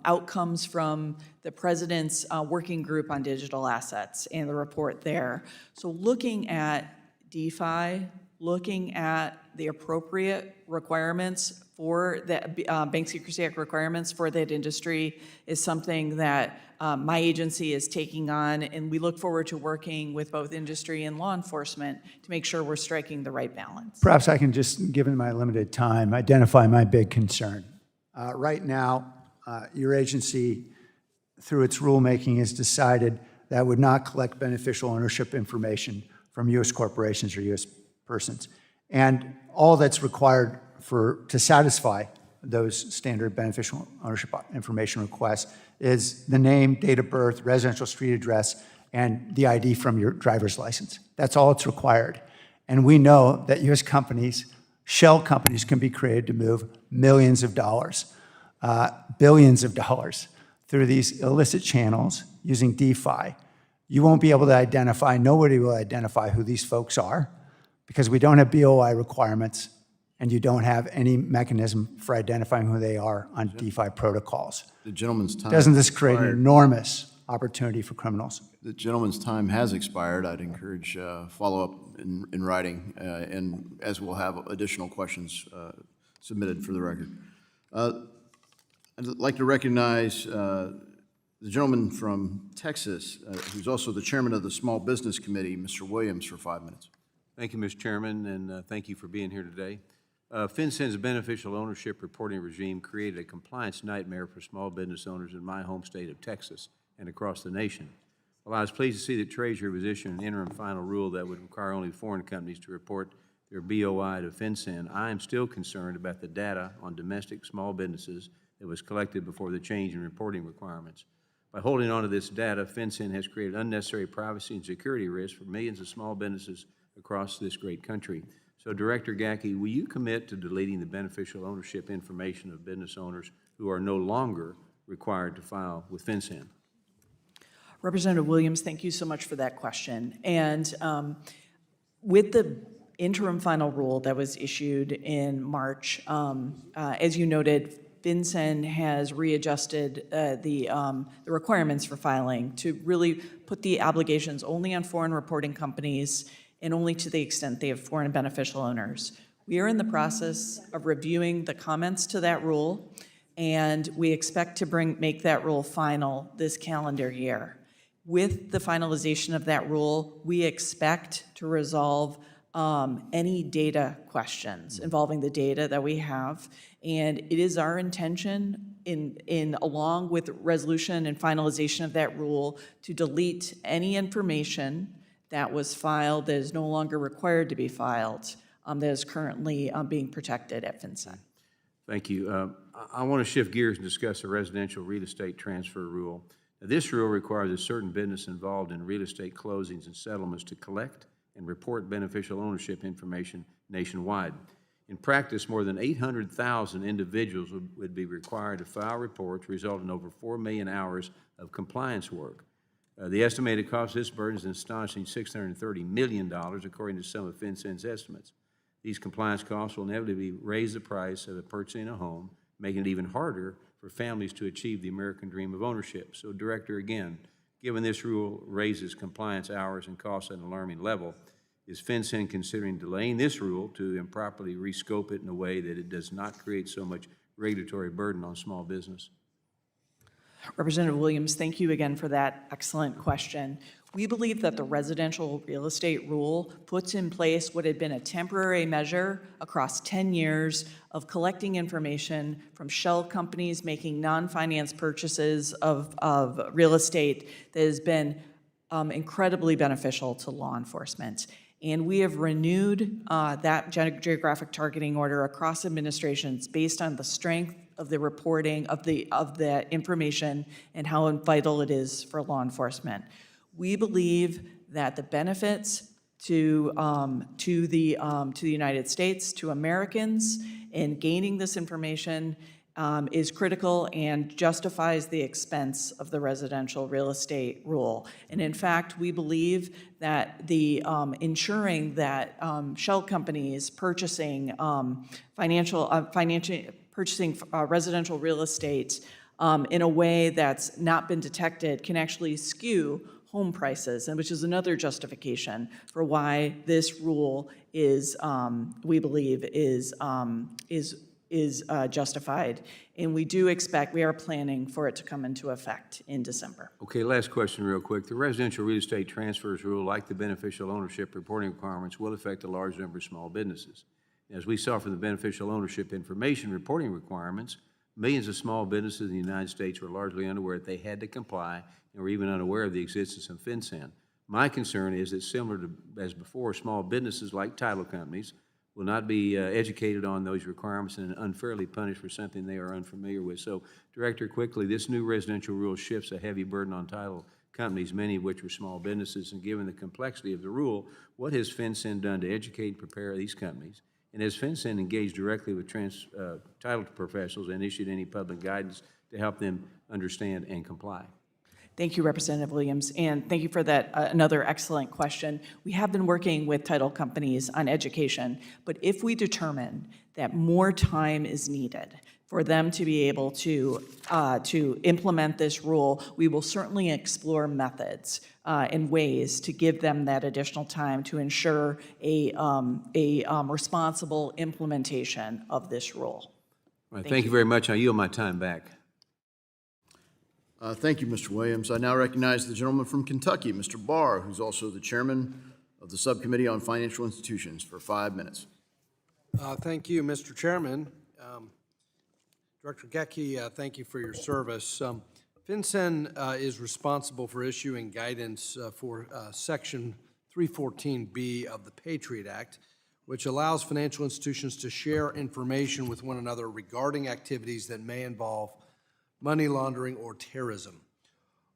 outcomes from the President's Working Group on Digital Assets and the report there. So looking at DeFi, looking at the appropriate requirements for the Bank Secrecy Act requirements for that industry is something that my agency is taking on, and we look forward to working with both industry and law enforcement to make sure we're striking the right balance. Perhaps I can just, given my limited time, identify my big concern. Right now, your agency, through its rulemaking, has decided that it would not collect beneficial ownership information from U.S. corporations or U.S. persons. And all that's required to satisfy those standard beneficial ownership information requests is the name, date of birth, residential street address, and the ID from your driver's license. That's all it's required. And we know that U.S. companies, shell companies, can be created to move millions of dollars, billions of dollars through these illicit channels using DeFi. You won't be able to identify, nobody will identify who these folks are, because we don't have BOI requirements, and you don't have any mechanism for identifying who they are on DeFi protocols. The gentleman's time. Doesn't this create an expired. enormous opportunity for criminals? The gentleman's time has expired. I'd encourage follow-up in writing, and as we'll have additional questions submitted for the record. I'd like to recognize the gentleman from Texas, who's also the chairman of the Small Business Committee, Mr. Williams, for 5 minutes. Thank you, Mr. Chairman, and thank you for being here today. FinCEN's beneficial ownership reporting regime created a compliance nightmare for small business owners in my home state of Texas and across the nation. While I was pleased to see that Treasury was issuing an interim final rule that would require only foreign companies to report their BOI to FinCEN, I am still concerned about the data on domestic small businesses that was collected before the change in reporting requirements. By holding on to this data, FinCEN has created unnecessary privacy and security risks for millions of small businesses across this great country. So, Director Gaki, will you commit to deleting the beneficial ownership information of business owners who are no longer required to file with FinCEN? Representative Williams, thank you so much for that question. And with the interim final rule that was issued in March, as you noted, FinCEN has readjusted the requirements for filing to really put the obligations only on foreign reporting companies and only to the extent they have foreign beneficial owners. We are in the process of reviewing the comments to that rule, and we expect to make that rule final this calendar year. With the finalization of that rule, we expect to resolve any data questions involving the data that we have. And it is our intention along with resolution and finalization of that rule to delete any information that was filed that is no longer required to be filed that is currently being protected at FinCEN. Thank you. I want to shift gears and discuss the residential real estate transfer rule. Now, this rule requires a certain business involved in real estate closings and settlements to collect and report beneficial ownership information nationwide. In practice, more than 800,000 individuals would be required to file reports, resulting in over 4 million hours of compliance work. The estimated cost of this burden is an astonishing $630 million, according to some of FinCEN's estimates. These compliance costs will inevitably raise the price of purchasing a home, making it even harder for families to achieve the American dream of ownership. So, Director, again, given this rule raises compliance hours and costs at an alarming level, is FinCEN considering delaying this rule to improperly rescope it in a way that it does not create so much regulatory burden on small business? Representative Williams, thank you again for that excellent question. We believe that the residential real estate rule puts in place what had been a temporary measure across 10 years of collecting information from shell companies making non-finance purchases of real estate that has been incredibly beneficial to law enforcement. And we have renewed that geographic targeting order across administrations based on the strength of the reporting of the information and how vital it is for law enforcement. We believe that the benefits to the United States, to Americans, in gaining this information is critical and justifies the expense of the residential real estate rule. And in fact, we believe that the ensuring that shell companies purchasing residential real estate in a way that's not been detected can actually skew home prices, and which is another justification for why this rule is, we believe, is justified. And we do expect, we are planning for it to come into effect in December. Okay, last question real quick. The residential real estate transfers rule, like the beneficial ownership reporting requirements, will affect a large number of small businesses. As we saw from the beneficial ownership information reporting requirements, millions of small businesses in the United States were largely unaware that they had to comply and were even unaware of the existence of FinCEN. My concern is that similar to as before, small businesses like title companies will not be educated on those requirements and unfairly punished for something they are unfamiliar with. So, Director, quickly, this new residential rule shifts a heavy burden on title companies, many of which are small businesses, and given the complexity of the rule, what has FinCEN done to educate and prepare these companies? And has FinCEN engaged directly with title professionals and issued any public guidance to help them understand and comply? Thank you, Representative Williams, and thank you for that another excellent question. We have been working with title companies on education, but if we determine that more time is needed for them to be able to implement this rule, we will certainly explore methods and ways to give them that additional time to ensure a responsible implementation of this rule. All right, thank you very much. I yield my time back. Thank you, Mr. Williams. I now recognize the gentleman from Kentucky, Mr. Barr, who's also the chairman of the Subcommittee on Financial Institutions, for 5 minutes. Thank you, Mr. Chairman. Director Gaki, thank you for your service. FinCEN is responsible for issuing guidance for Section 314B of the Patriot Act, which allows financial institutions to share information with one another regarding activities that may involve money laundering or terrorism.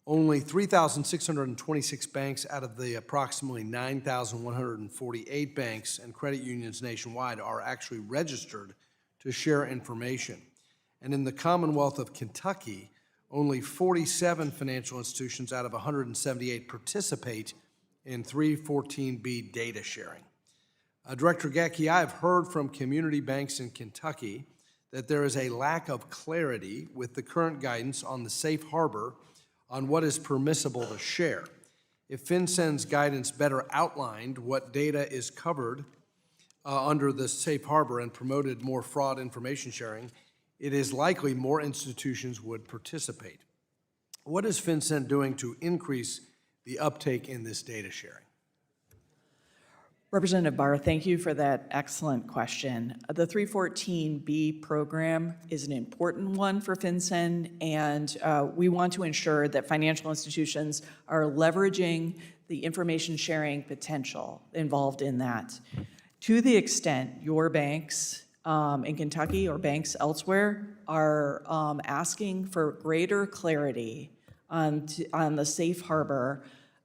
Only 3,626 banks out of the approximately 9,148 banks and credit unions nationwide are actually registered to share information. And in the Commonwealth of Kentucky, only 47 financial institutions out of 178 participate in 314B data sharing. Director Gaki, I have heard from community banks in Kentucky that there is a lack of clarity with the current guidance on the safe harbor on what is permissible to share. If FinCEN's guidance better outlined what data is covered under the safe harbor and promoted more fraud information sharing, it is likely more institutions would participate. What is FinCEN doing to increase the uptake in this data sharing? Representative Barr, thank you for that excellent question. The 314B program is an important one for FinCEN, and we want to ensure that financial institutions are leveraging the information sharing potential involved in that. To the extent your banks in Kentucky or banks elsewhere are asking for greater clarity on the safe harbor,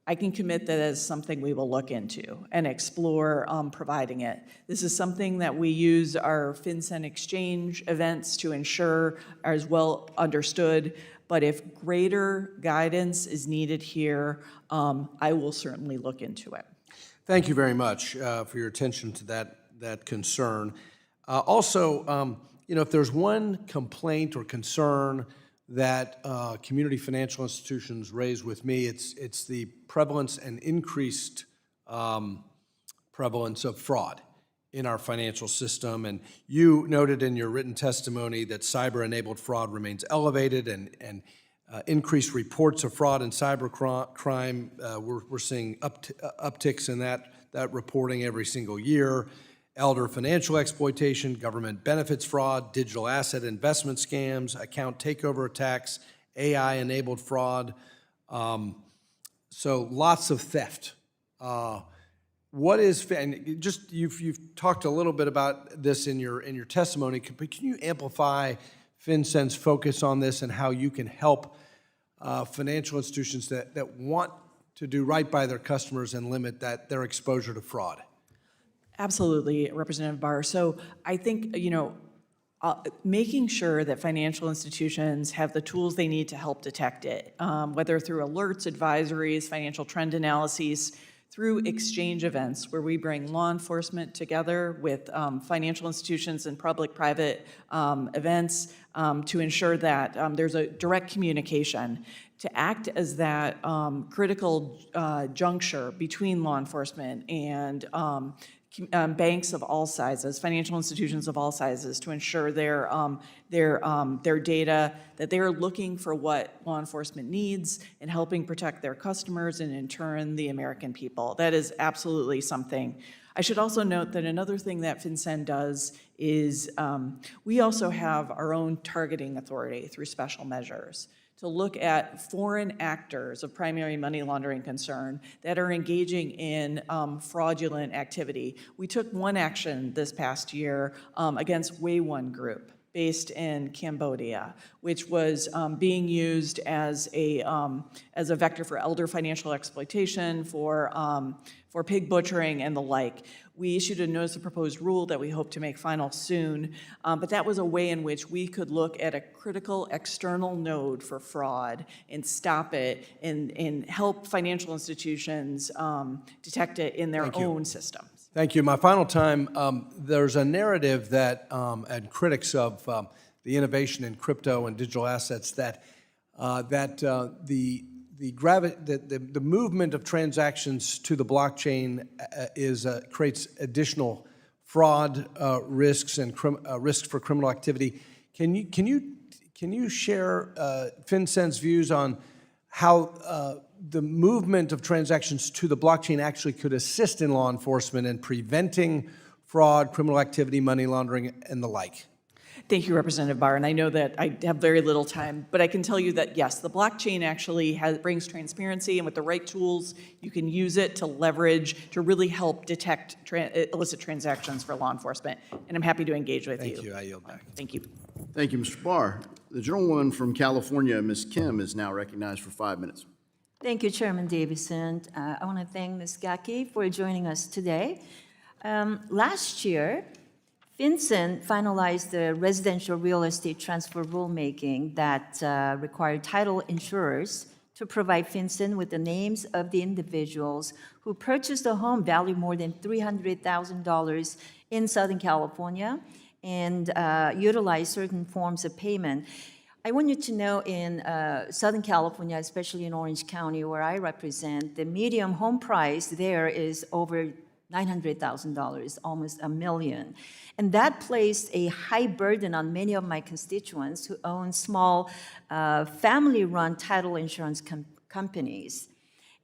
I can commit that as something we will look into and explore providing it. This is something that we use our FinCEN Exchange events to ensure are as well understood, but if greater guidance is needed here, I will certainly look into it. Thank you very much for your attention to that concern. Also, if there's one complaint or concern that community financial institutions raise with me, it's the prevalence and increased prevalence of fraud in our financial system. And you noted in your written testimony that cyber-enabled fraud remains elevated, and increased reports of fraud and cyber crime. We're seeing upticks in that reporting every single year. Elder financial exploitation, government benefits fraud, digital asset investment scams, account takeover attacks, AI-enabled fraud. So lots of theft. What is, and just you've talked a little bit about this in your testimony, but can you amplify FinCEN's focus on this and how you can help financial institutions that want to do right by their customers and limit their exposure to fraud? Absolutely, Representative Barr. So I think, making sure that financial institutions have the tools they need to help detect it, whether through alerts, advisories, financial trend analyses, through exchange events where we bring law enforcement together with financial institutions and public-private events to ensure that there's a direct communication to act as that critical juncture between law enforcement and banks of all sizes, financial institutions of all sizes, to ensure their data, that they're looking for what law enforcement needs and helping protect their customers and in turn the American people. That is absolutely something. I should also note that another thing that FinCEN does is we also have our own targeting authority through special measures to look at foreign actors of primary money laundering concern that are engaging in fraudulent activity. We took one action this past year against Way1 Group, based in Cambodia, which was being used as a vector for elder financial exploitation, for pig butchering and the like. We issued a notice of proposed rule that we hope to make final soon, but that was a way in which we could look at a critical external node for fraud and stop it and help financial institutions detect it in their own systems. Thank you. My final time, there's a narrative that, and critics of the innovation in crypto and digital assets that the movement of transactions to the blockchain creates additional fraud risks and risks for criminal activity. Can you share FinCEN's views on how the movement of transactions to the blockchain actually could assist in law enforcement in preventing fraud, criminal activity, money laundering, and the like? Thank you, Representative Barr, and I know that I have very little time, but I can tell you that, yes, the blockchain actually brings transparency, and with the right tools, you can use it to leverage, to really help detect illicit transactions for law enforcement, and I'm happy to engage with you. Thank you. I yield back. Thank you. Thank you, Mr. Barr. The gentlewoman from California, Ms. Kim, is now recognized for 5 minutes. Thank you, Chairman Davison. I want to thank Ms. Gaki for joining us today. Last year, FinCEN finalized the residential real estate transfer rulemaking that required title insurers to provide FinCEN with the names of the individuals who purchased a home valued more than $300,000 in Southern California and utilize certain forms of payment. I want you to know in Southern California, especially in Orange County, where I represent, the median home price there is over $900,000, almost $1 million. And that placed a high burden on many of my constituents who own small family-run title insurance companies.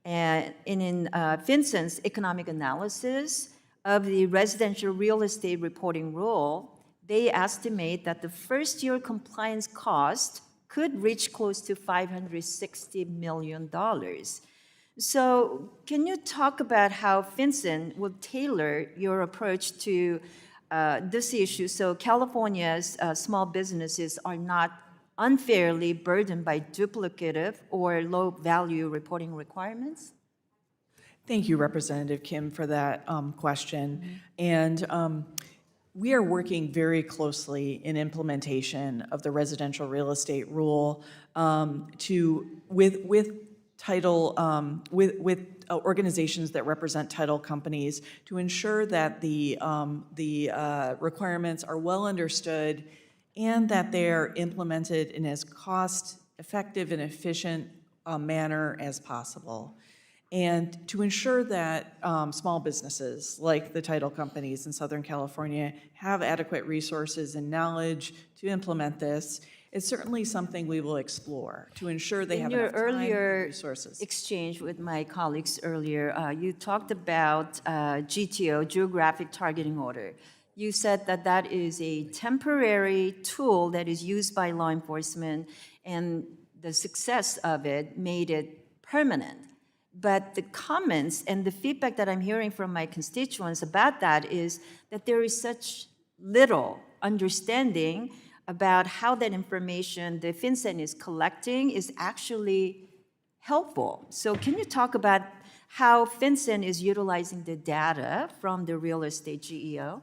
And in FinCEN's economic analysis, of the residential real estate reporting rule, they estimate that the first-year compliance cost could reach close to $560 million. So can you talk about how FinCEN will tailor your approach to this issue so California's small businesses are not unfairly burdened by duplicative or low-value reporting requirements? Thank you, Representative Kim, for that question. And we are working very closely in implementation of the residential real estate rule with organizations that represent title companies to ensure that the requirements are well understood and that they're implemented in as cost-effective and efficient manner as possible. And to ensure that small businesses, like the title companies in Southern California, have adequate resources and knowledge to implement this, it's certainly something we will explore to ensure they have enough time and resources. In your earlier exchange with my colleagues earlier, you talked about GTO, Geographic Targeting Order. You said that that is a temporary tool that is used by law enforcement, and the success of it made it permanent. But the comments and the feedback that I'm hearing from my constituents about that is that there is such little understanding about how that information the FinCEN is collecting is actually helpful. So can you talk about how FinCEN is utilizing the data from the real estate GEO?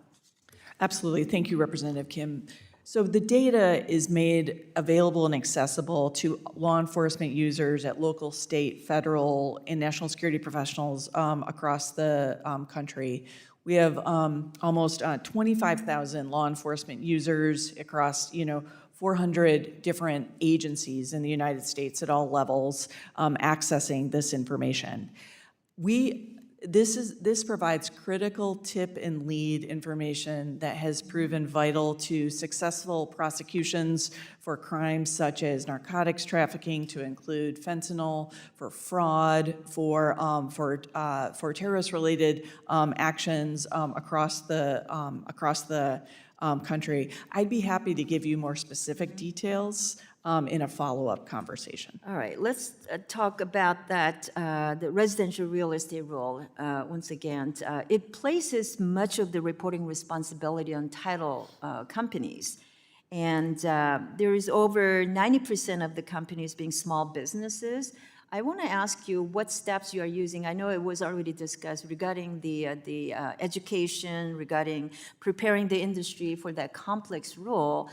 Absolutely. Thank you, Representative Kim. So the data is made available and accessible to law enforcement users at local, state, federal, and national security professionals across the country. We have almost 25,000 law enforcement users across, 400 different agencies in the United States at all levels accessing this information. This provides critical tip and lead information that has proven vital to successful prosecutions for crimes such as narcotics trafficking, to include fentanyl, for fraud, for terrorist-related actions across the country. I'd be happy to give you more specific details in a follow-up conversation. All right, let's talk about that, the residential real estate rule once again. It places much of the reporting responsibility on title companies. And there is over 90% of the companies being small businesses. I want to ask you what steps you are using. I know it was already discussed regarding the education, regarding preparing the industry for that complex rule.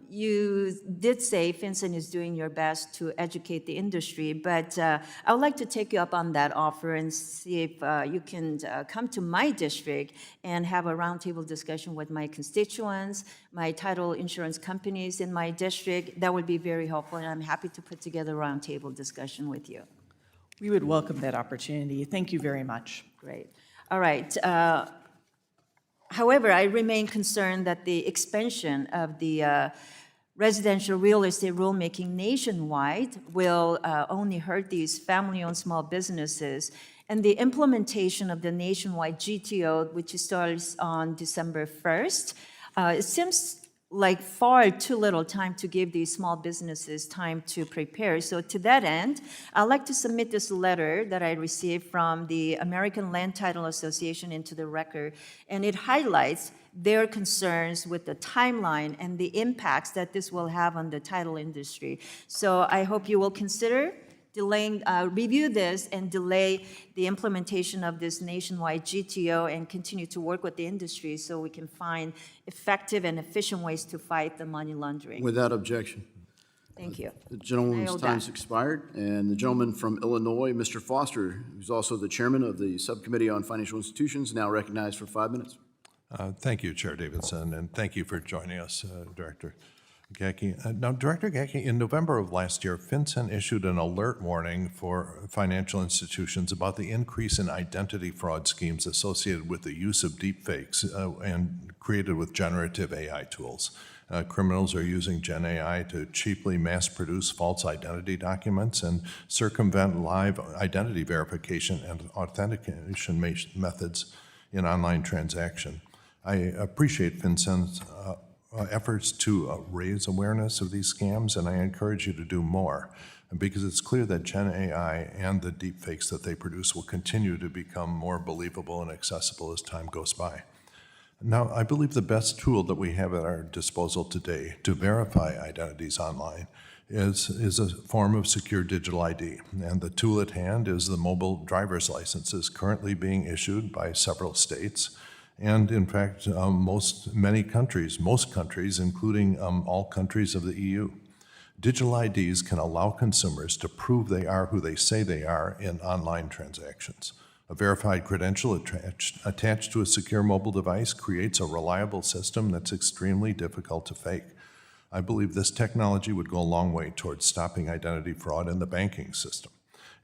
You did say FinCEN is doing your best to educate the industry, but I would like to take you up on that offer and see if you can come to my district and have a roundtable discussion with my constituents, my title insurance companies in my district. That would be very helpful, and I'm happy to put together a roundtable discussion with you. We would welcome that opportunity. Thank you very much. Great. All right. However, I remain concerned that the expansion of the residential real estate rulemaking nationwide will only hurt these family-owned small businesses. And the implementation of the nationwide GTO, which starts on December 1st, it seems like far too little time to give these small businesses time to prepare. So to that end, I'd like to submit this letter that I received from the American Land Title Association into the record, and it highlights their concerns with the timeline and the impacts that this will have on the title industry. So I hope you will consider delaying, review this and delay the implementation of this nationwide GTO and continue to work with the industry so we can find effective and efficient ways to fight the money laundering. Without objection. Thank you. The gentleman's Nailed time's that. expired, and the gentleman from Illinois, Mr. Foster, who's also the chairman of the Subcommittee on Financial Institutions, now recognized for 5 minutes. Thank you, Chair Davidson, and thank you for joining us, Director Gaki. Now, Director Gaki, in November of last year, FinCEN issued an alert warning for financial institutions about the increase in identity fraud schemes associated with the use of deepfakes and created with generative AI tools. Criminals are using Gen AI to cheaply mass-produce false identity documents and circumvent live identity verification and authentication methods in online transaction. I appreciate FinCEN's efforts to raise awareness of these scams, and I encourage you to do more, because it's clear that Gen AI and the deepfakes that they produce will continue to become more believable and accessible as time goes by. Now, I believe the best tool that we have at our disposal today to verify identities online is a form of secure digital ID. And the tool at hand is the mobile driver's licenses currently being issued by several states. And in fact, most countries, including all countries of the EU. Digital IDs can allow consumers to prove they are who they say they are in online transactions. A verified credential attached to a secure mobile device creates a reliable system that's extremely difficult to fake. I believe this technology would go a long way towards stopping identity fraud in the banking system,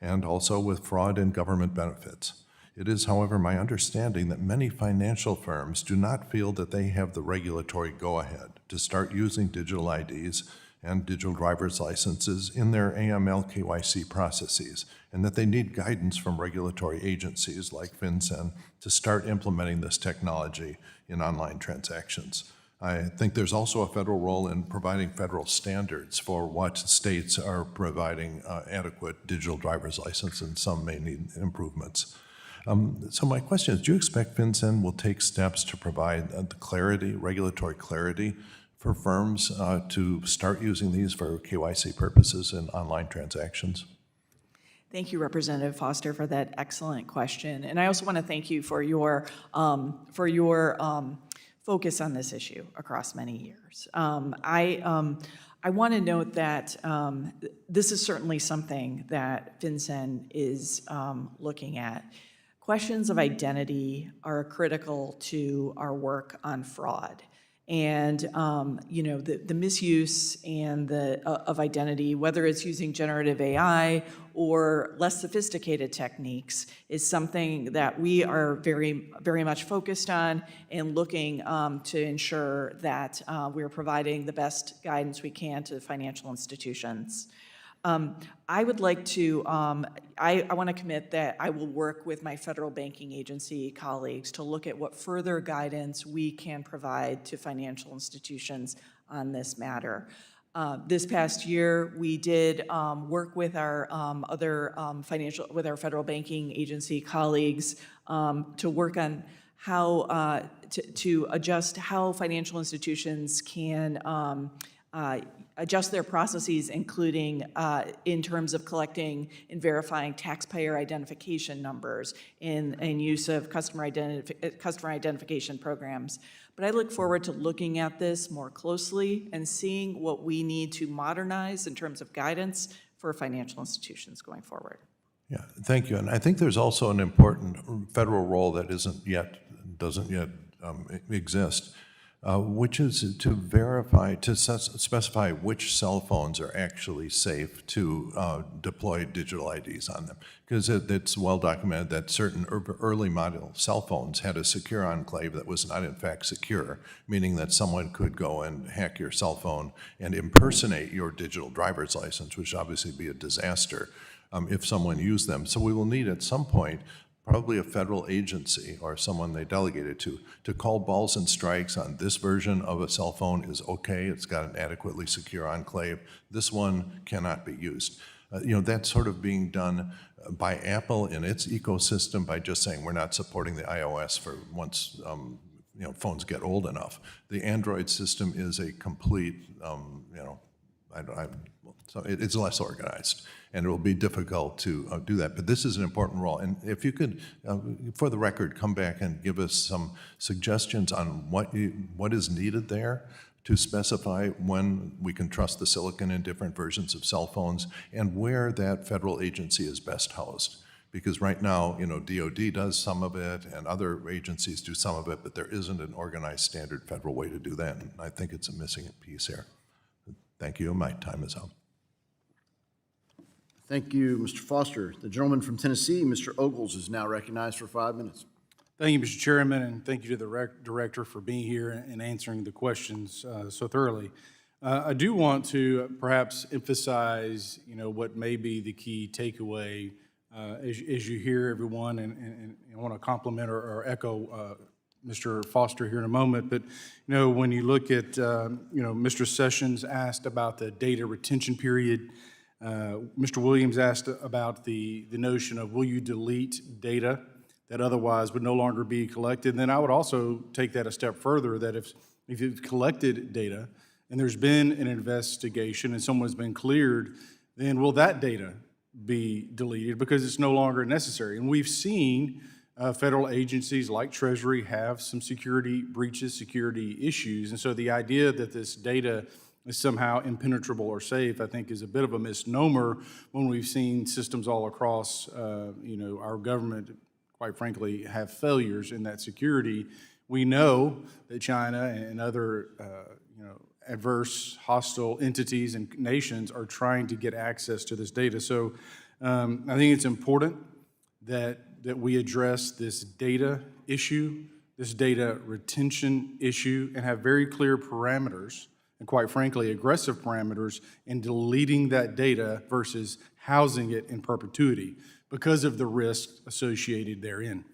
and also with fraud in government benefits. It is, however, my understanding that many financial firms do not feel that they have the regulatory go-ahead to start using digital IDs and digital driver's licenses in their AML KYC processes, and that they need guidance from regulatory agencies like FinCEN to start implementing this technology in online transactions. I think there's also a federal role in providing federal standards for what states are providing adequate digital driver's license, and some may need improvements. So my question is, do you expect FinCEN will take steps to provide regulatory clarity for firms to start using these for KYC purposes in online transactions? Thank you, Representative Foster, for that excellent question. And I also want to thank you for your focus on this issue across many years. I want to note that this is certainly something that FinCEN is looking at. Questions of identity are critical to our work on fraud. And the misuse and of identity, whether it's using generative AI or less sophisticated techniques, is something that we are very, very much focused on and looking to ensure that we are providing the best guidance we can to financial institutions. I would like to, I want to commit that I will work with my federal banking agency colleagues to look at what further guidance we can provide to financial institutions on this matter. This past year, we did work with our with our federal banking agency colleagues to work on how to adjust how financial institutions can adjust their processes, including in terms of collecting and verifying taxpayer identification numbers in use of customer identification programs. But I look forward to looking at this more closely and seeing what we need to modernize in terms of guidance for financial institutions going forward. Yeah, thank you. And I think there's also an important federal role that doesn't yet exist, which is to verify, to specify which cell phones are actually safe to deploy digital IDs on them. Because it's well documented that certain early model cell phones had a secure enclave that was not in fact secure, meaning that someone could go and hack your cell phone and impersonate your digital driver's license, which would obviously be a disaster if someone used them. So we will need at some point probably a federal agency or someone they delegated to call balls and strikes on this version of a cell phone is okay, it's got an adequately secure enclave, this one cannot be used. That's sort of being done by Apple in its ecosystem by just saying we're not supporting the iOS for once phones get old enough. The Android system is a complete, so it's less organized, and it will be difficult to do that. But this is an important role. And if you could, for the record, come back and give us some suggestions on what is needed there to specify when we can trust the silicon in different versions of cell phones and where that federal agency is best housed. Because right now, DOD does some of it and other agencies do some of it, but there isn't an organized standard federal way to do that. And I think it's a missing piece here. Thank you. My time is up. Thank you, Mr. Foster. The gentleman from Tennessee, Mr. Ogles, is now recognized for 5 minutes. Thank you, Mr. Chairman, and thank you to the director for being here and answering the questions so thoroughly. I do want to perhaps emphasize, what may be the key takeaway as you hear everyone, and I want to compliment or echo Mr. Foster here in a moment, but when you look at, Mr. Sessions asked about the data retention period. Mr. Williams asked about the notion of will you delete data that otherwise would no longer be collected. Then I would also take that a step further, that if you've collected data and there's been an investigation and someone's been cleared, then will that data be deleted because it's no longer necessary? And we've seen federal agencies like Treasury have some security breaches, security issues. And so the idea that this data is somehow impenetrable or safe, I think, is a bit of a misnomer when we've seen systems all across, our government, quite frankly, have failures in that security. We know that China and other, adverse, hostile entities and nations are trying to get access to this data. So I think it's important that we address this data issue, this data retention issue, and have very clear parameters, and quite frankly, aggressive parameters in deleting that data versus housing it in perpetuity because of the risks associated therein.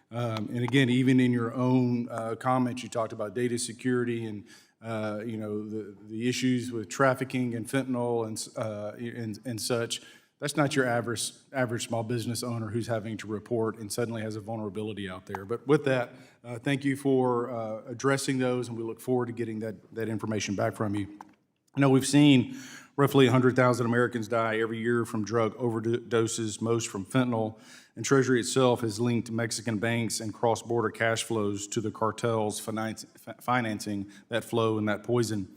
And again, even in your own comments, you talked about data security and the issues with trafficking and fentanyl and such. That's not your average small business owner who's having to report and suddenly has a vulnerability out there. But with that, thank you for addressing those, and we look forward to getting that information back from you. I know we've seen roughly 100,000 Americans die every year from drug overdoses, most from fentanyl, and Treasury itself has linked Mexican banks and cross-border cash flows to the cartels financing that flow and that poison.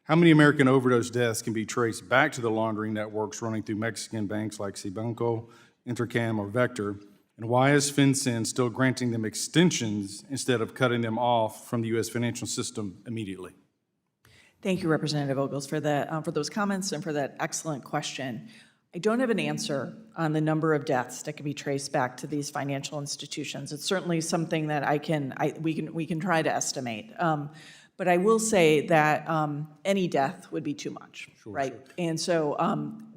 How many American overdose deaths can be traced back to the laundering networks running through Mexican banks like Cibanco, Intercam, or Vector? And why is FinCEN still granting them extensions instead of cutting them off from the U.S. financial system immediately? Thank you, Representative Ogles, for those comments and for that excellent question. I don't have an answer on the number of deaths that can be traced back to these financial institutions. It's certainly something that we can try to estimate. But I will say that any death would be too much, right? Sure. And so,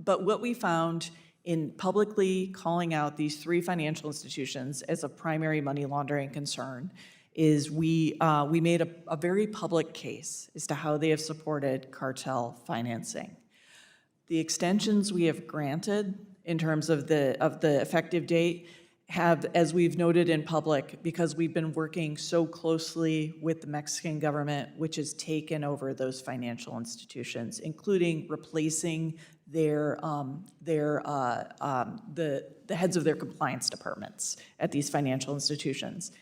but what we found in publicly calling out these three financial institutions as a primary money laundering concern is we made a very public case as to how they have supported cartel financing. The extensions we have granted in terms of the effective date have, as we've noted in public, because we've been working so closely with the Mexican government, which has taken over those financial institutions, including replacing the heads of their compliance departments at these financial institutions.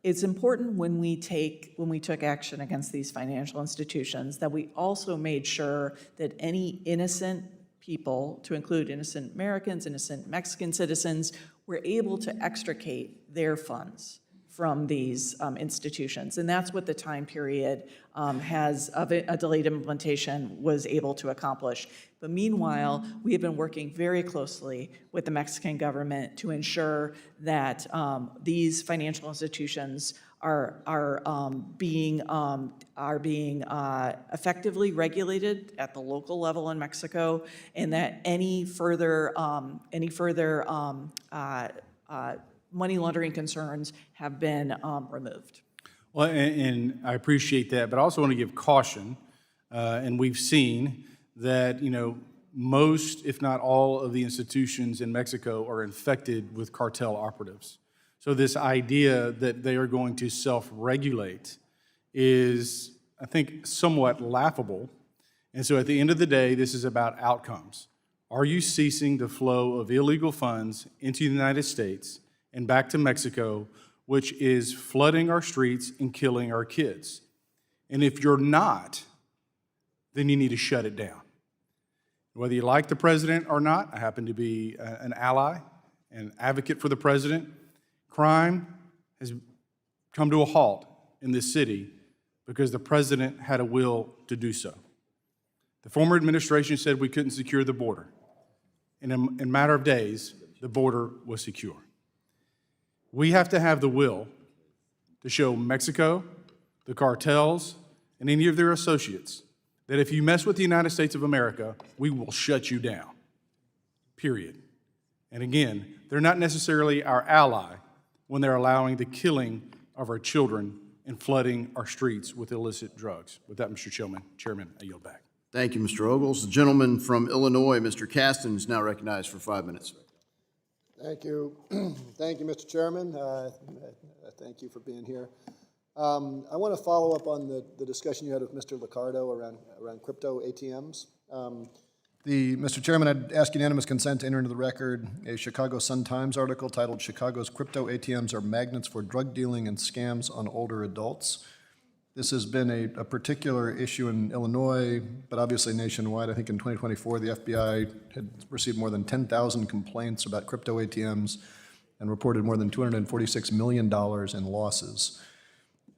It's important when we took action against these financial institutions that we also made sure that any innocent people, to include innocent Americans, innocent Mexican citizens, were able to extricate their funds from these institutions. And that's what the time period of a delayed implementation was able to accomplish. But meanwhile, we have been working very closely with the Mexican government to ensure that these financial institutions are being effectively regulated at the local level in Mexico, and that any further money laundering concerns have been removed. Well, and I appreciate that, but I also want to give caution, and we've seen that, most, if not all, of the institutions in Mexico are infected with cartel operatives. So this idea that they are going to self-regulate is, I think, somewhat laughable. And so at the end of the day, this is about outcomes. Are you ceasing the flow of illegal funds into the United States and back to Mexico, which is flooding our streets and killing our kids? And if you're not, then you need to shut it down. Whether you like the president or not, I happen to be an ally, an advocate for the president. Crime has come to a halt in this city because the president had a will to do so. The former administration said we couldn't secure the border. And in a matter of days, the border was secure. We have to have the will to show Mexico, the cartels, and any of their associates that if you mess with the United States of America, we will shut you down, period. And again, they're not necessarily our ally when they're allowing the killing of our children and flooding our streets with illicit drugs. With that, Mr. Chairman, I yield back. Thank you, Mr. Ogles. The gentleman from Illinois, Mr. Caston, is now recognized for 5 minutes. Thank you. Thank you, Mr. Chairman. Thank you for being here. I want to follow up on the discussion you had with Mr. Liccardo around crypto ATMs. Mr. Chairman, I'd ask unanimous consent to enter into the record a Chicago Sun-Times article titled "Chicago's Crypto ATMs Are Magnets for Drug Dealing and Scams on Older Adults." This has been a particular issue in Illinois, but obviously nationwide. I think in 2024, the FBI had received more than 10,000 complaints about crypto ATMs and reported more than $246 million in losses.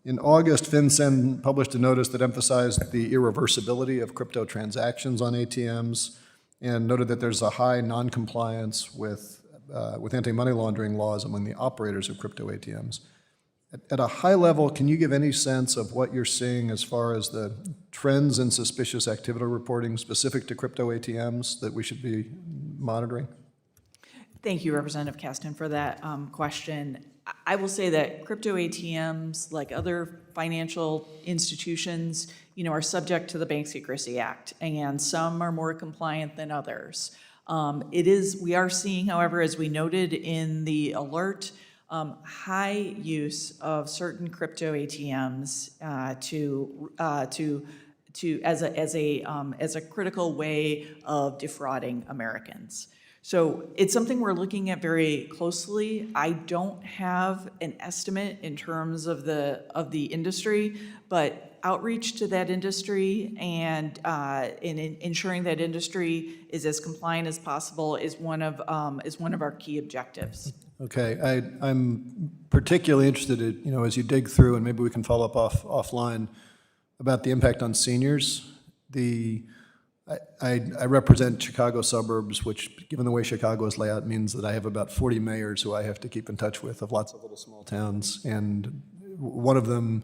In August, FinCEN published a notice that emphasized the irreversibility of crypto transactions on ATMs and noted that there's a high non-compliance with anti-money laundering laws among the operators of crypto ATMs. At a high level, can you give any sense of what you're seeing as far as the trends in suspicious activity reporting specific to crypto ATMs that we should be monitoring? Thank you, Representative Caston, for that question. I will say that crypto ATMs, like other financial institutions, are subject to the Bank Secrecy Act, and some are more compliant than others. We are seeing, however, as we noted in the alert, high use of certain crypto ATMs as a critical way of defrauding Americans. So it's something we're looking at very closely. I don't have an estimate in terms of the industry, but outreach to that industry and in ensuring that industry is as compliant as possible is one of our key objectives. Okay, I'm particularly interested in, as you dig through, and maybe we can follow up offline, about the impact on seniors. I represent Chicago suburbs, which, given the way Chicago is laid out, means that I have about 40 mayors who I have to keep in touch with of lots of little small towns, and one of them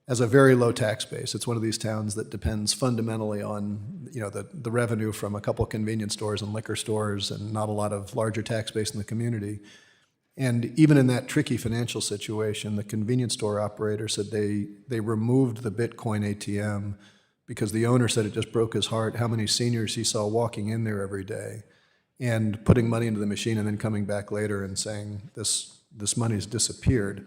has a very low tax base. It's one of these towns that depends fundamentally on the revenue from a couple convenience stores and liquor stores and not a lot of larger tax base in the community. And even in that tricky financial situation, the convenience store operator said they removed the Bitcoin ATM because the owner said it just broke his heart how many seniors he saw walking in there every day and putting money into the machine and then coming back later and saying, this money's disappeared.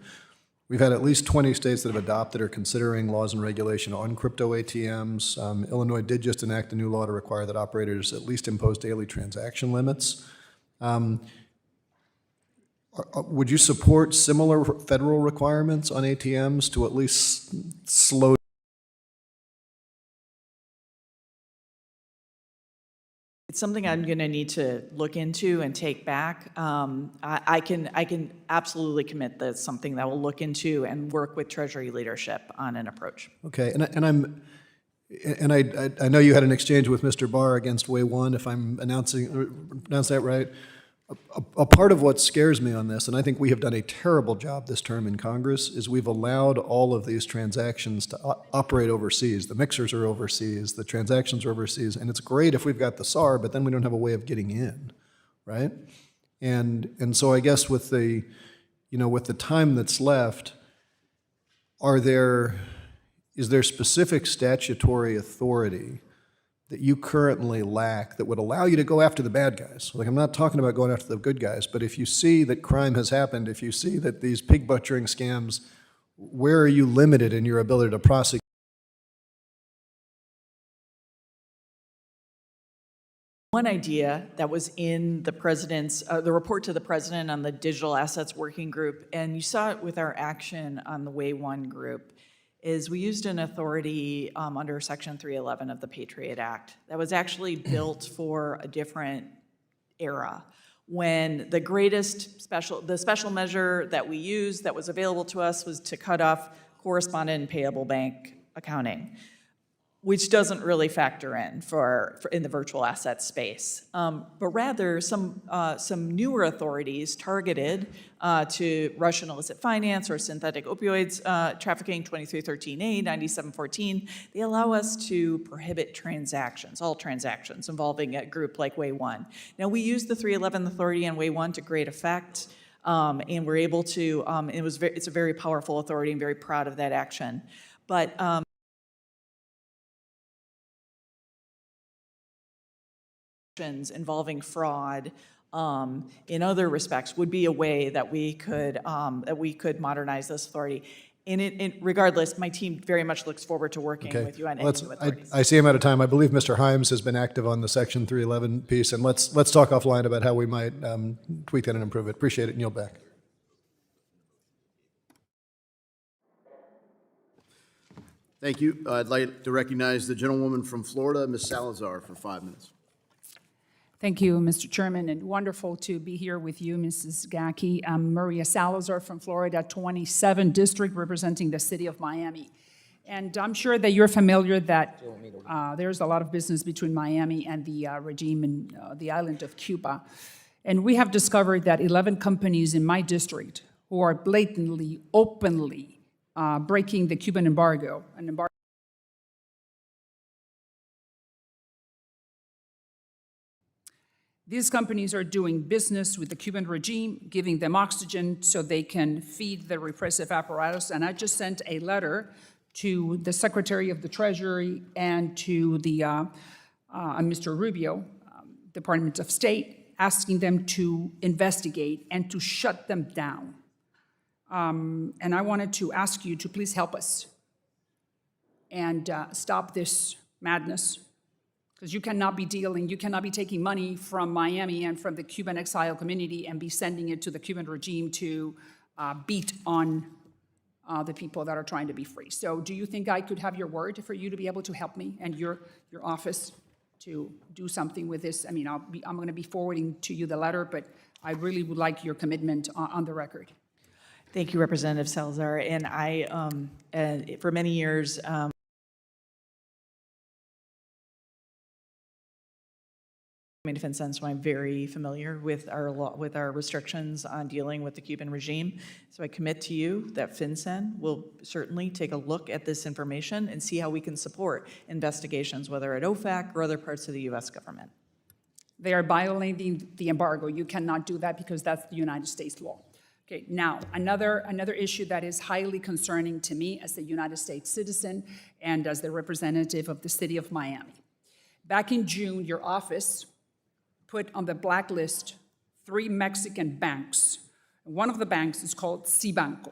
We've had at least 20 states that have adopted or considering laws and regulation on crypto ATMs. Illinois did just enact a new law to require that operators at least impose daily transaction limits. Would you support similar federal requirements on ATMs to at least slow? It's something I'm going to need to look into and take back. I can absolutely commit that it's something that we'll look into and work with Treasury leadership on an approach. Okay, and I know you had an exchange with Mr. Barr against Way One, if I'm pronounce that right. A part of what scares me on this, and I think we have done a terrible job this term in Congress, is we've allowed all of these transactions to operate overseas. The mixers are overseas, the transactions are overseas, and it's great if we've got the SAR, but then we don't have a way of getting in, right? And so I guess with the time that's left, is there specific statutory authority that you currently lack that would allow you to go after the bad guys? Like, I'm not talking about going after the good guys, but if you see that crime has happened, if you see that these pig butchering scams, where are you limited in your ability to prosecute? One idea that was in the president's, the report to the president on the Digital Assets Working Group, and you saw it with our action on the Way One group, is we used an authority under Section 311 of the Patriot Act that was actually built for a different era, when the special measure that we used that was available to us was to cut off correspondent and payable bank accounting. which doesn't really factor in for in the virtual asset space, but rather some newer authorities targeted to Russian illicit finance or synthetic opioids trafficking, 2313A, 9714. They allow us to prohibit transactions, all transactions involving a group like Way 1. Now, we use the 311 authority on Way 1 to great effect, and we're able to, it's a very powerful authority. I'm very proud of that action. But involving fraud in other respects would be a way that we could modernize this authority. And regardless, my team very much looks forward to working with you on any new authorities. I see I'm out of time. I believe Mr. Himes has been active on the Section 311 piece, and let's talk offline about how we might tweak that and improve it. Appreciate it, and yield back. Thank you. I'd like to recognize the gentlewoman from Florida, Ms. Salazar, for 5 minutes. Thank you, Mr. Chairman, and wonderful to be here with you, Mrs. Gaki. I'm Maria Salazar from Florida, 27 District, representing the city of Miami. And I'm sure that you're familiar that there's a lot of business between Miami and the regime in the island of Cuba. And we have discovered that 11 companies in my district who are blatantly, openly breaking the Cuban embargo, an embargo These companies are doing business with the Cuban regime, giving them oxygen so they can feed the repressive apparatus. And I just sent a letter to the Secretary of the Treasury and to the Mr. Rubio, Department of State, asking them to investigate and to shut them down. And I wanted to ask you to please help us and stop this madness. Because you cannot be taking money from Miami and from the Cuban exile community and be sending it to the Cuban regime to beat on the people that are trying to be free. So do you think I could have your word for you to be able to help me and your office to do something with this? I mean, I'm going to be forwarding to you the letter, but I really would like your commitment on the record. Thank you, Representative Salazar. And I, for many years, FinCEN, so I'm very familiar with our restrictions on dealing with the Cuban regime. So I commit to you that FinCEN will certainly take a look at this information and see how we can support investigations, whether at OFAC or other parts of the U.S. government. They are violating the embargo. You cannot do that because that's the United States law. Okay, now, another issue that is highly concerning to me as a United States citizen and as the representative of the city of Miami. Back in June, your office put on the blacklist 3 Mexican banks. One of the banks is called Subpoena.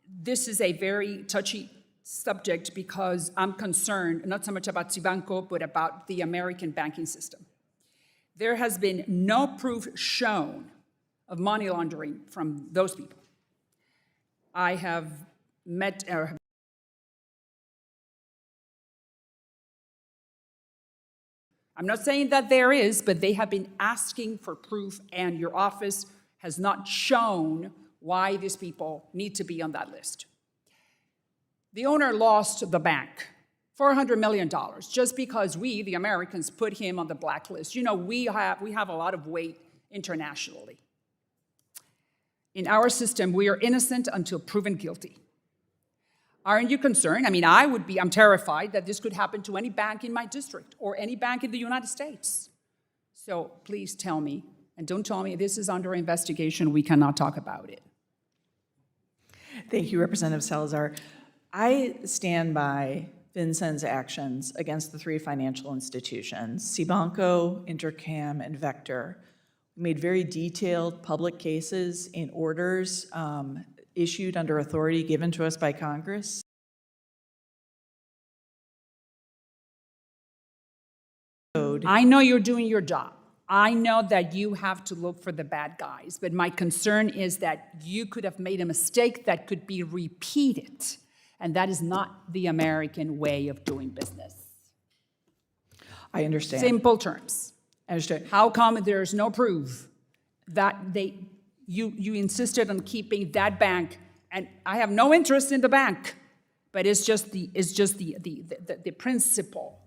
This is a very touchy subject because I'm concerned not so much about Subpoena, but about the American banking system. There has been no proof shown of money laundering from those people. I have met I'm not saying that there is, but they have been asking for proof, and your office has not shown why these people need to be on that list. The owner lost the bank, $400 million, just because we, the Americans, put him on the blacklist. You know, we have a lot of weight internationally. In our system, we are innocent until proven guilty. Aren't you concerned? I mean, I'm terrified that this could happen to any bank in my district or any bank in the United States. So please tell me, and don't tell me this is under investigation, we cannot talk about it. Thank you, Representative Salazar. I stand by FinCEN's actions against the 3 financial institutions, Subpoena, Intercam, and Vector. We made very detailed public cases in orders issued under authority given to us by Congress. I know you're doing your job. I know that you have to look for the bad guys, but my concern is that you could have made a mistake that could be repeated, and that is not the American way of doing business. I understand. Simple terms. I understand. How come there's no proof that you insisted on keeping that bank, and I have no interest in the bank, but it's just the principle.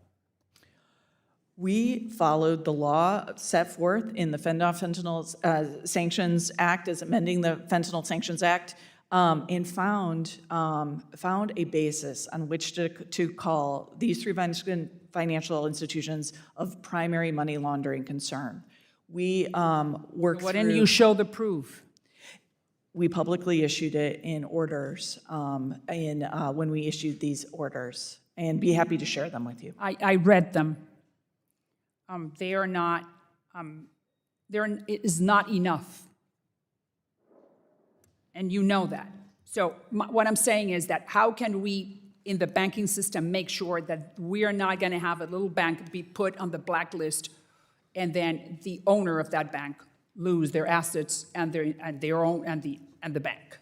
We followed the law set forth in the Fentanyl Sanctions Act, as amending the Fentanyl Sanctions Act, and found a basis on which to call these three financial institutions of primary money laundering concern. We worked Why didn't you show the proof? We publicly issued it in orders when we issued these orders, and be happy to share them with you. I read them. They are not, it is not enough. And you know that. So what I'm saying is that how can we, in the banking system, make sure that we are not going to have a little bank be put on the blacklist and then the owner of that bank lose their assets and their own and the bank?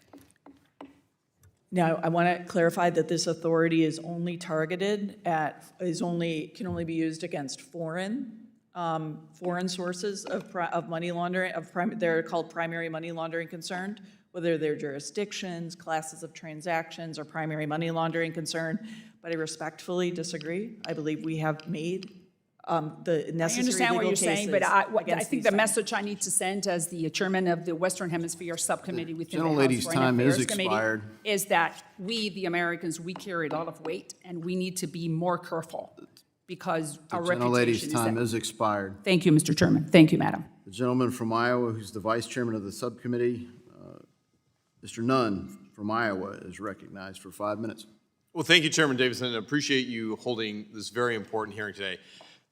Now, I want to clarify that this authority is only targeted at, can only be used against foreign sources of money laundering, they're called primary money laundering concerned, whether they're jurisdictions, classes of transactions, or primary money laundering concern. But I respectfully disagree. I believe we have made the necessary legal cases. I understand what you're saying, but I think the these message I need to send as the chairman of the Western Hemisphere Subcommittee within the House Gentlelady's Foreign time is Affairs Committee expired. is that we, the Americans, we carry a lot of weight, and we need to be more careful because our The reputation gentlelady's time is expired. Thank you, Mr. Chairman. Thank you, Madam. The gentleman from Iowa, who's the vice chairman of the subcommittee, Mr. Nunn from Iowa, is recognized for 5 minutes. Well, thank you, Chairman Davidson, and appreciate you holding this very important hearing today.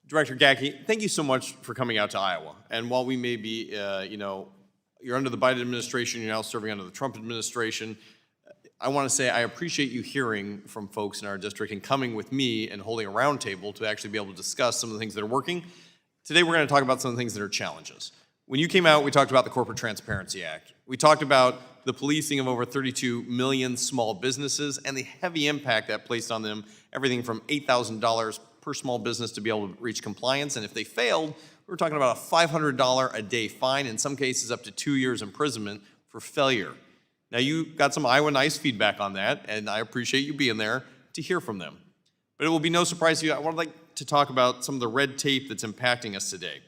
Director Gaki, thank you so much for coming out to Iowa. And while we may be, you're under the Biden administration, you're now serving under the Trump administration, I want to say I appreciate you hearing from folks in our district and coming with me and holding a roundtable to actually be able to discuss some of the things that are working. Today, we're going to talk about some of the things that are challenges. When you came out, we talked about the Corporate Transparency Act. We talked about the policing of over 32 million small businesses and the heavy impact that placed on them, everything from $8,000 per small business to be able to reach compliance. And if they failed, we're talking about a $500 a day fine, in some cases up to 2 years imprisonment for failure. Now, you got some Iowa Nice feedback on that, and I appreciate you being there to hear from them. But it will be no surprise to you, I would like to talk about some of the red tape that's impacting us today.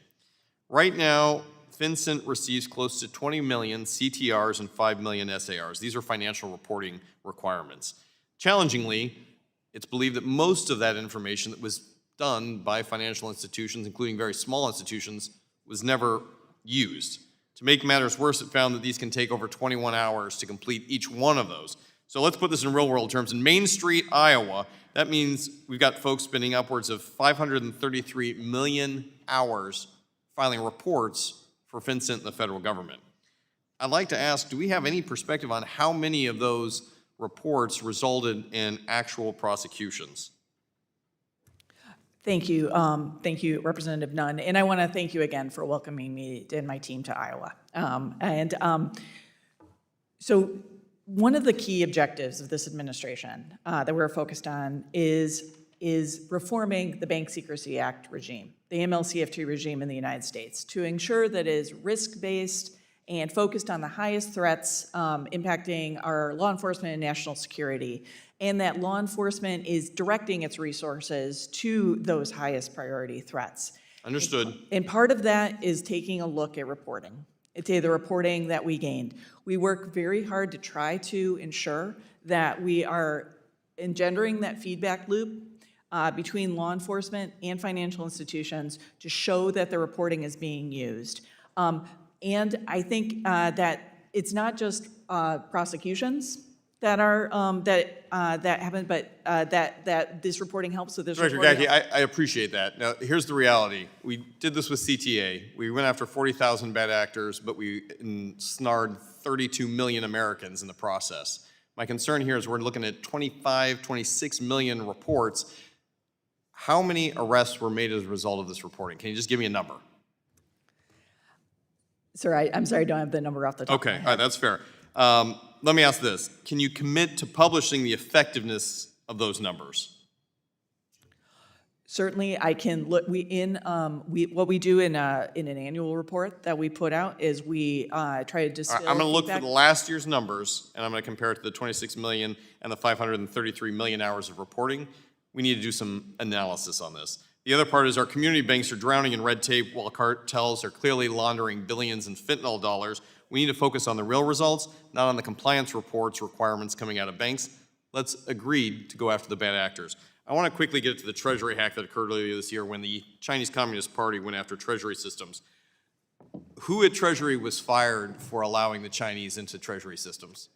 Right now, FinCEN receives close to 20 million CTRs and 5 million SARs. These are financial reporting requirements. Challengingly, it's believed that most of that information that was done by financial institutions, including very small institutions, was never used. To make matters worse, it found that these can take over 21 hours to complete each one of those. So let's put this in real-world terms. In Main Street, Iowa, that means we've got folks spending upwards of 533 million hours filing reports for FinCEN and the federal government. I'd like to ask, do we have any perspective on how many of those reports resulted in actual prosecutions? Thank you. Thank you, Representative Nunn. And I want to thank you again for welcoming me and my team to Iowa. So one of the key objectives of this administration that we're focused on is reforming the Bank Secrecy Act regime, the MLCFT regime in the United States, to ensure that it is risk-based and focused on the highest threats impacting our law enforcement and national security, and that law enforcement is directing its resources to those highest priority threats. Understood. And part of that is taking a look at reporting. It's the reporting that we gained. We work very hard to try to ensure that we are engendering that feedback loop between law enforcement and financial institutions to show that the reporting is being used. And I think that it's not just prosecutions that are that happen, but that this reporting helps with this. Director Gaki, I appreciate that. Now, here's the reality. We did this with CTA. We went after 40,000 bad actors, but we snared 32 million Americans in the process. My concern here is we're looking at 25, 26 million reports. How many arrests were made as a result of this reporting? Can you just give me a number? Sir, I'm sorry, I don't have the number off the top of my Okay, head. all right, that's fair. Let me ask this. Can you commit to publishing the effectiveness of those numbers? Certainly, I can look, what we do in an annual report that we put out is we try to distill I'm going to look for feedback. the last year's numbers, and I'm going to compare it to the 26 million and the 533 million hours of reporting. We need to do some analysis on this. The other part is our community banks are drowning in red tape while cartels are clearly laundering billions in fentanyl dollars. We need to focus on the real results, not on the compliance reports requirements coming out of banks. Let's agree to go after the bad actors. I want to quickly get to the Treasury hack that occurred earlier this year when the Chinese Communist Party went after Treasury systems. Who at Treasury was fired for allowing the Chinese into Treasury systems?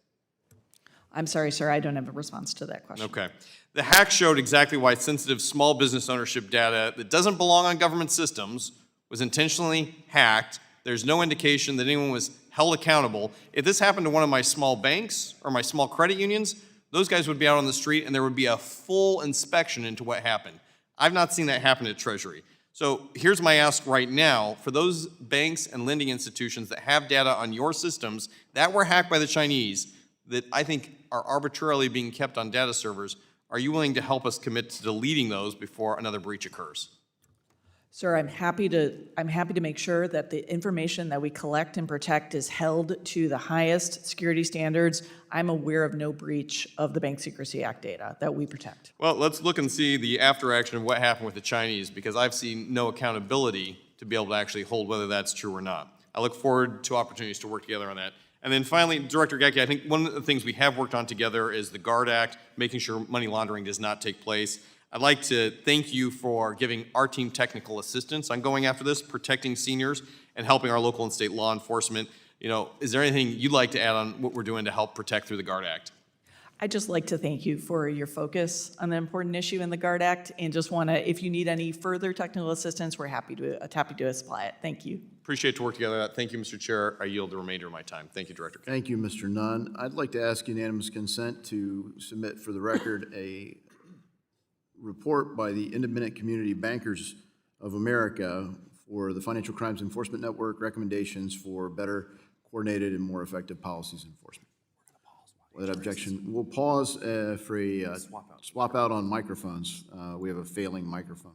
I'm sorry, sir, I don't have a response to that question. Okay. The hack showed exactly why sensitive small business ownership data that doesn't belong on government systems was intentionally hacked. There's no indication that anyone was held accountable. If this happened to one of my small banks or my small credit unions, those guys would be out on the street and there would be a full inspection into what happened. I've not seen that happen at Treasury. So here's my ask right now. For those banks and lending institutions that have data on your systems that were hacked by the Chinese that I think are arbitrarily being kept on data servers, are you willing to help us commit to deleting those before another breach occurs? Sir, I'm happy to make sure that the information that we collect and protect is held to the highest security standards. I'm aware of no breach of the Bank Secrecy Act data that we protect. Well, let's look and see the after action of what happened with the Chinese, because I've seen no accountability to be able to actually hold whether that's true or not. I look forward to opportunities to work together on that. And then finally, Director Gaki, I think one of the things we have worked on together is the GUARD Act, making sure money laundering does not take place. I'd like to thank you for giving our team technical assistance on going after this, protecting seniors, and helping our local and state law enforcement. You know, is there anything you'd like to add on what we're doing to help protect through the GUARD Act? I'd just like to thank you for your focus on the important issue in the GUARD Act, and just want to, if you need any further technical assistance, we're happy to supply it. Thank you. Appreciate to work together. Thank you, Mr. Chair. I yield the remainder of my time. Thank you, Director. Thank you, Mr. Nunn. I'd like to ask unanimous consent to submit for the record a report by the Independent Community Bankers of America for the Financial Crimes Enforcement Network, recommendations for better coordinated and more effective policies enforcement. Without objection, we'll pause for a swap out on microphones. We have a failing microphone.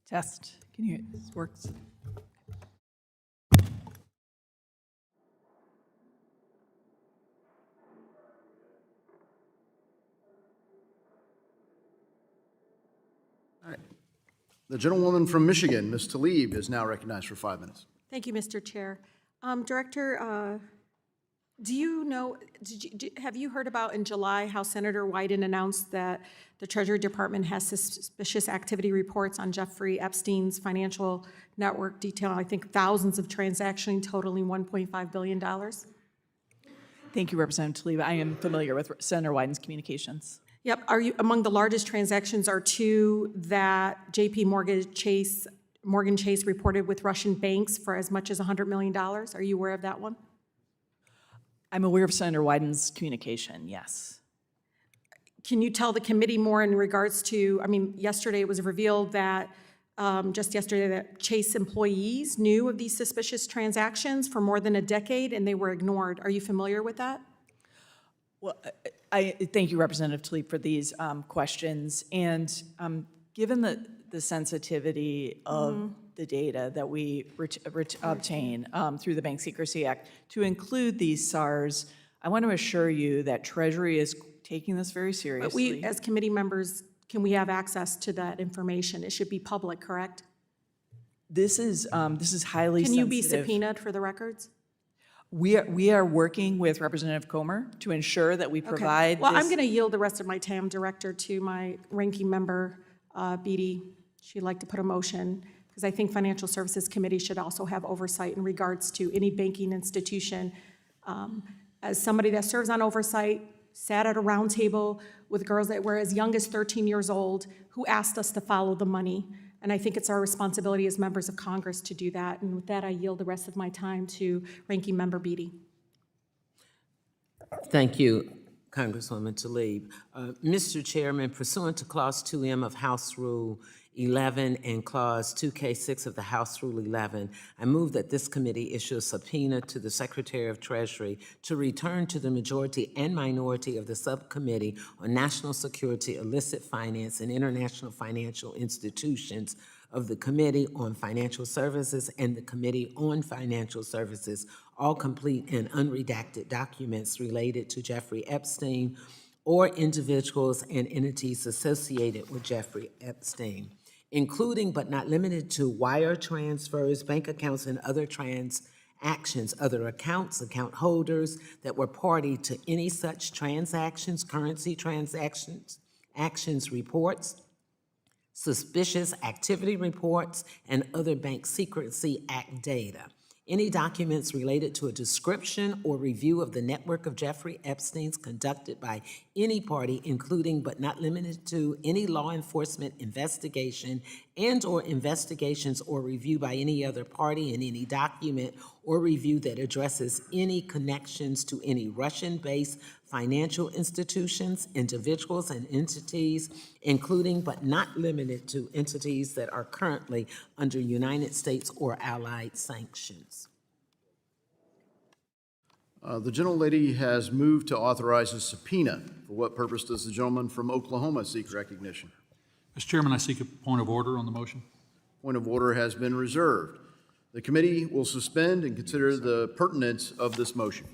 Test. Can you hear this? Works? The gentlewoman from Michigan, Ms. Tlaib, is now recognized for 5 minutes. Thank you, Mr. Chair. Director, do you know, have you heard about in July how Senator Wyden announced that the Treasury Department has suspicious activity reports on Jeffrey Epstein's financial network detailing, I think, thousands of transactions totaling $1.5 billion? Thank you, Representative Tlaib. I am familiar with Senator Wyden's communications. Yep. Are you, among the largest transactions are two that JP Morgan Chase reported with Russian banks for as much as $100 million? Are you aware of that one? I'm aware of Senator Wyden's communication, yes. Can you tell the committee more in regards to, I mean, yesterday it was revealed that, just yesterday, that Chase employees knew of these suspicious transactions for more than a decade and they were ignored. Are you familiar with that? Well, I thank you, Representative Tlaib, for these questions. And given the sensitivity of the data that we obtain through the Bank Secrecy Act, to include these SARs, I want to assure you that Treasury is taking this very seriously. But we, as committee members, can we have access to that information? It should be public, correct? This is highly sensitive. Can you be subpoenaed for the records? We are working with Representative Comer to ensure that we provide. Okay. Well, I'm going to yield the rest of my time, Director, to my ranking member, Beatty. She'd like to put a motion, because I think Financial Services Committee should also have oversight in regards to any banking institution. As somebody that serves on oversight, sat at a round table with girls that were as young as 13 years old who asked us to follow the money. And I think it's our responsibility as members of Congress to do that. And with that, I yield the rest of my time to Ranking Member Beatty. Thank you, Congresswoman Tlaib. Mr. Chairman, pursuant to Clause 2M of House Rule 11 and Clause 2K6 of the House Rule 11, I move that this committee issue a subpoena to the Secretary of Treasury to return to the majority and minority of the Subcommittee on National Security, Illicit Finance, and International Financial Institutions of the Committee on Financial Services and the Committee on Financial Services all complete and unredacted documents related to Jeffrey Epstein or individuals and entities associated with Jeffrey Epstein, including but not limited to wire transfers, bank accounts, and other transactions, other accounts, account holders that were party to any such transactions, currency transactions, actions reports, suspicious activity reports, and other Bank Secrecy Act data. Any documents related to a description or review of the network of Jeffrey Epstein's conducted by any party, including but not limited to any law enforcement investigation and/or investigations or review by any other party, and any document or review that addresses any connections to any Russian-based financial institutions, individuals, and entities, including but not limited to entities that are currently under United States or allied sanctions. The gentlelady has moved to authorize a subpoena. For what purpose does the gentleman from Oklahoma seek recognition? Mr. Chairman, I seek a point of order on the motion. Point of order has been reserved. The committee will suspend and consider the pertinence of this motion.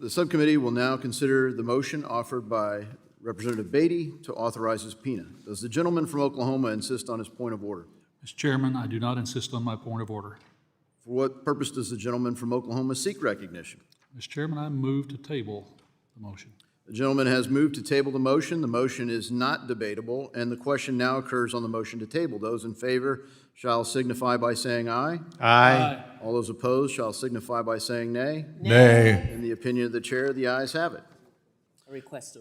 The subcommittee will now consider the motion offered by Representative Beatty to authorize a subpoena. Does the gentleman from Oklahoma insist on his point of order? Mr. Chairman, I do not insist on my point of order. For what purpose does the gentleman from Oklahoma seek recognition? Mr. Chairman, I move to table the motion. The gentleman has moved to table the motion. The motion is not debatable, and the question now occurs on the motion to table. Those in favor shall signify by saying aye. Aye. All those opposed shall signify by saying nay. Nay. In the opinion of the chair, the ayes have it. I request a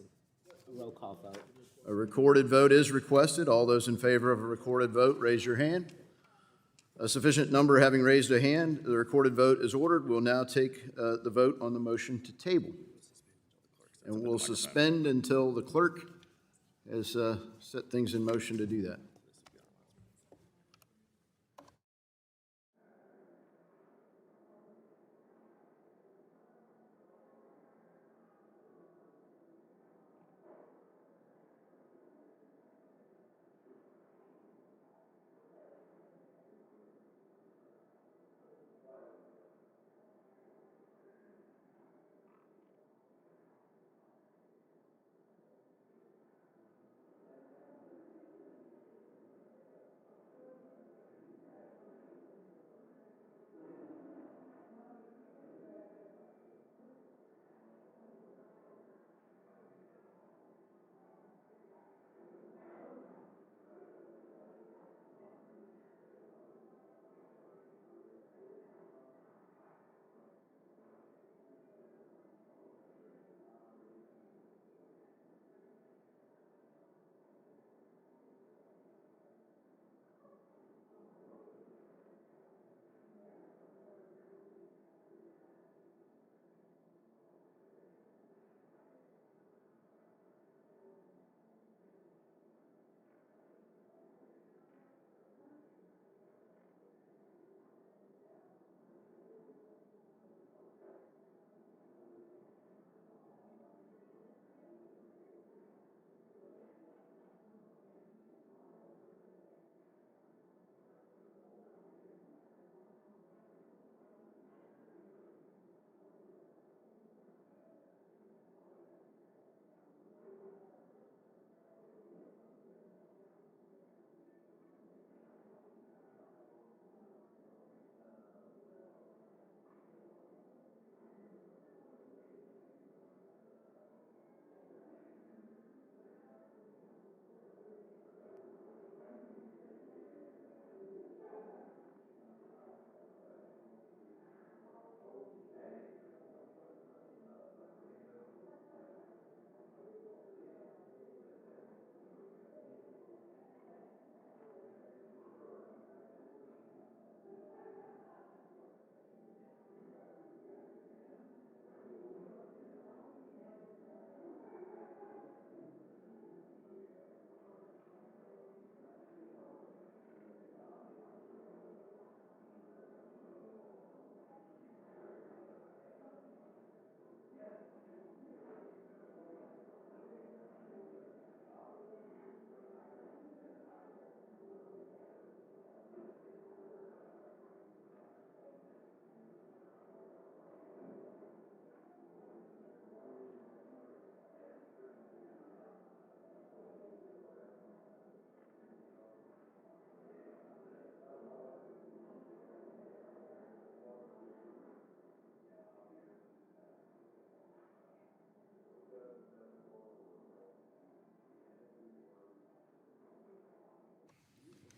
roll call vote. A recorded vote is requested. All those in favor of a recorded vote, raise your hand. A sufficient number having raised a hand, the recorded vote is ordered. We'll now take the vote on the motion to table. And we'll suspend until the clerk has set things in motion to do that.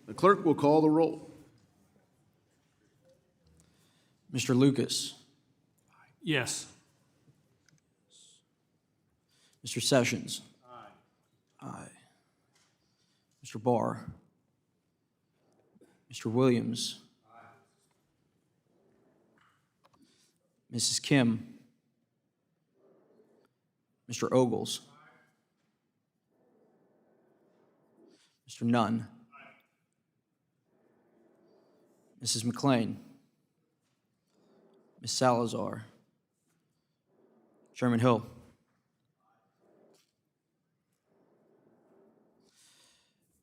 The clerk will call the roll. Mr. Lucas. Yes. Mr. Sessions. Aye. Mr. Barr. Mr. Williams. Mrs. Kim. Mr. Ogles. Mr. Nunn. Mrs. McLean. Ms. Salazar. Chairman Hill.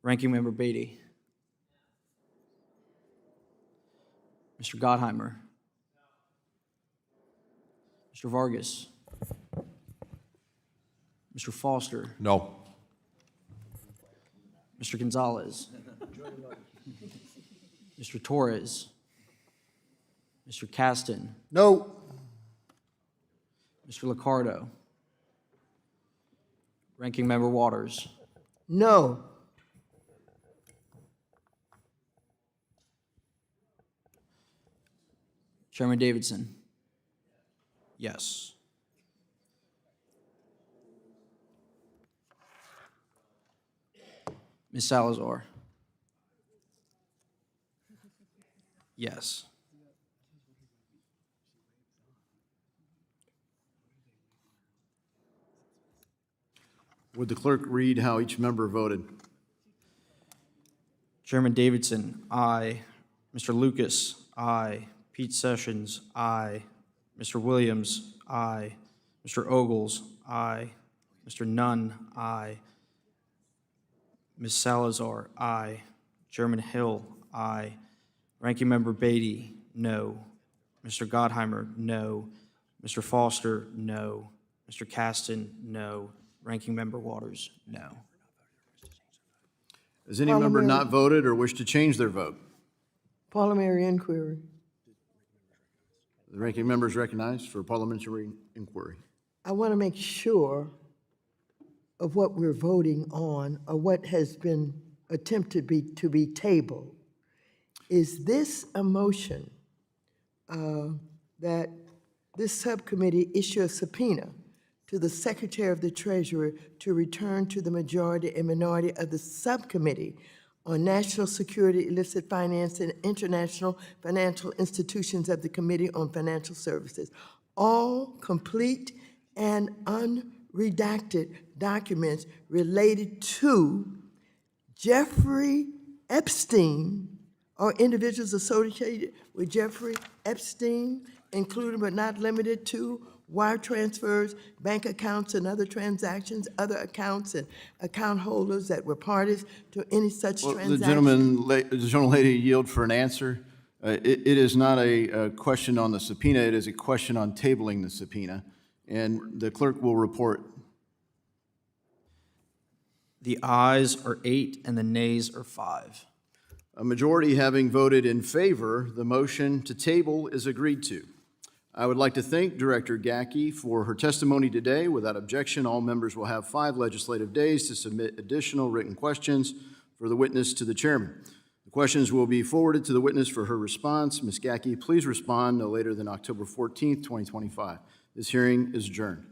Ranking Member Beatty. Mr. Gottheimer. Mr. Vargas. Mr. Foster, No. Mr. Gonzalez, Mr. Torres, Mr. Caston, No. Mr. Liccardo, Ranking Member Waters, No. Chairman Davidson. Yes. Ms. Salazar. Yes. Would the clerk read how each member voted? Chairman Davidson, aye. Mr. Lucas, aye. Pete Sessions, aye. Mr. Williams, aye. Mr. Ogles, aye. Mr. Nunn, aye. Ms. Salazar, aye. Chairman Hill, aye. Ranking Member Beatty, no. Mr. Gottheimer, no. Mr. Foster, no. Mr. Caston, no. Ranking Member Waters, no. Has any member Parliamentary- not voted or wish to change their vote? Parliamentary inquiry. The ranking member is recognized for parliamentary inquiry. I want to make sure of what we're voting on or what has been attempted to be tabled. Is this a motion that this subcommittee issue a subpoena to the Secretary of the Treasury to return to the majority and minority of the subcommittee on national security, illicit finance, and international financial institutions of the Committee on Financial Services, all complete and unredacted documents related to Jeffrey Epstein or individuals associated with Jeffrey Epstein, including but not limited to wire transfers, bank accounts and other transactions, other accounts and account holders that were parties to any such Well, transaction. the gentlelady yield for an answer. It is not a question on the subpoena, it is a question on tabling the subpoena, and the clerk will report. The ayes are 8 and the nays are 5. A majority having voted in favor, the motion to table is agreed to. I would like to thank Director Gaki for her testimony today. Without objection, all members will have 5 legislative days to submit additional written questions for the witness to the chairman. The questions will be forwarded to the witness for her response. Ms. Gaki, please respond no later than October 14th, 2025. This hearing is adjourned.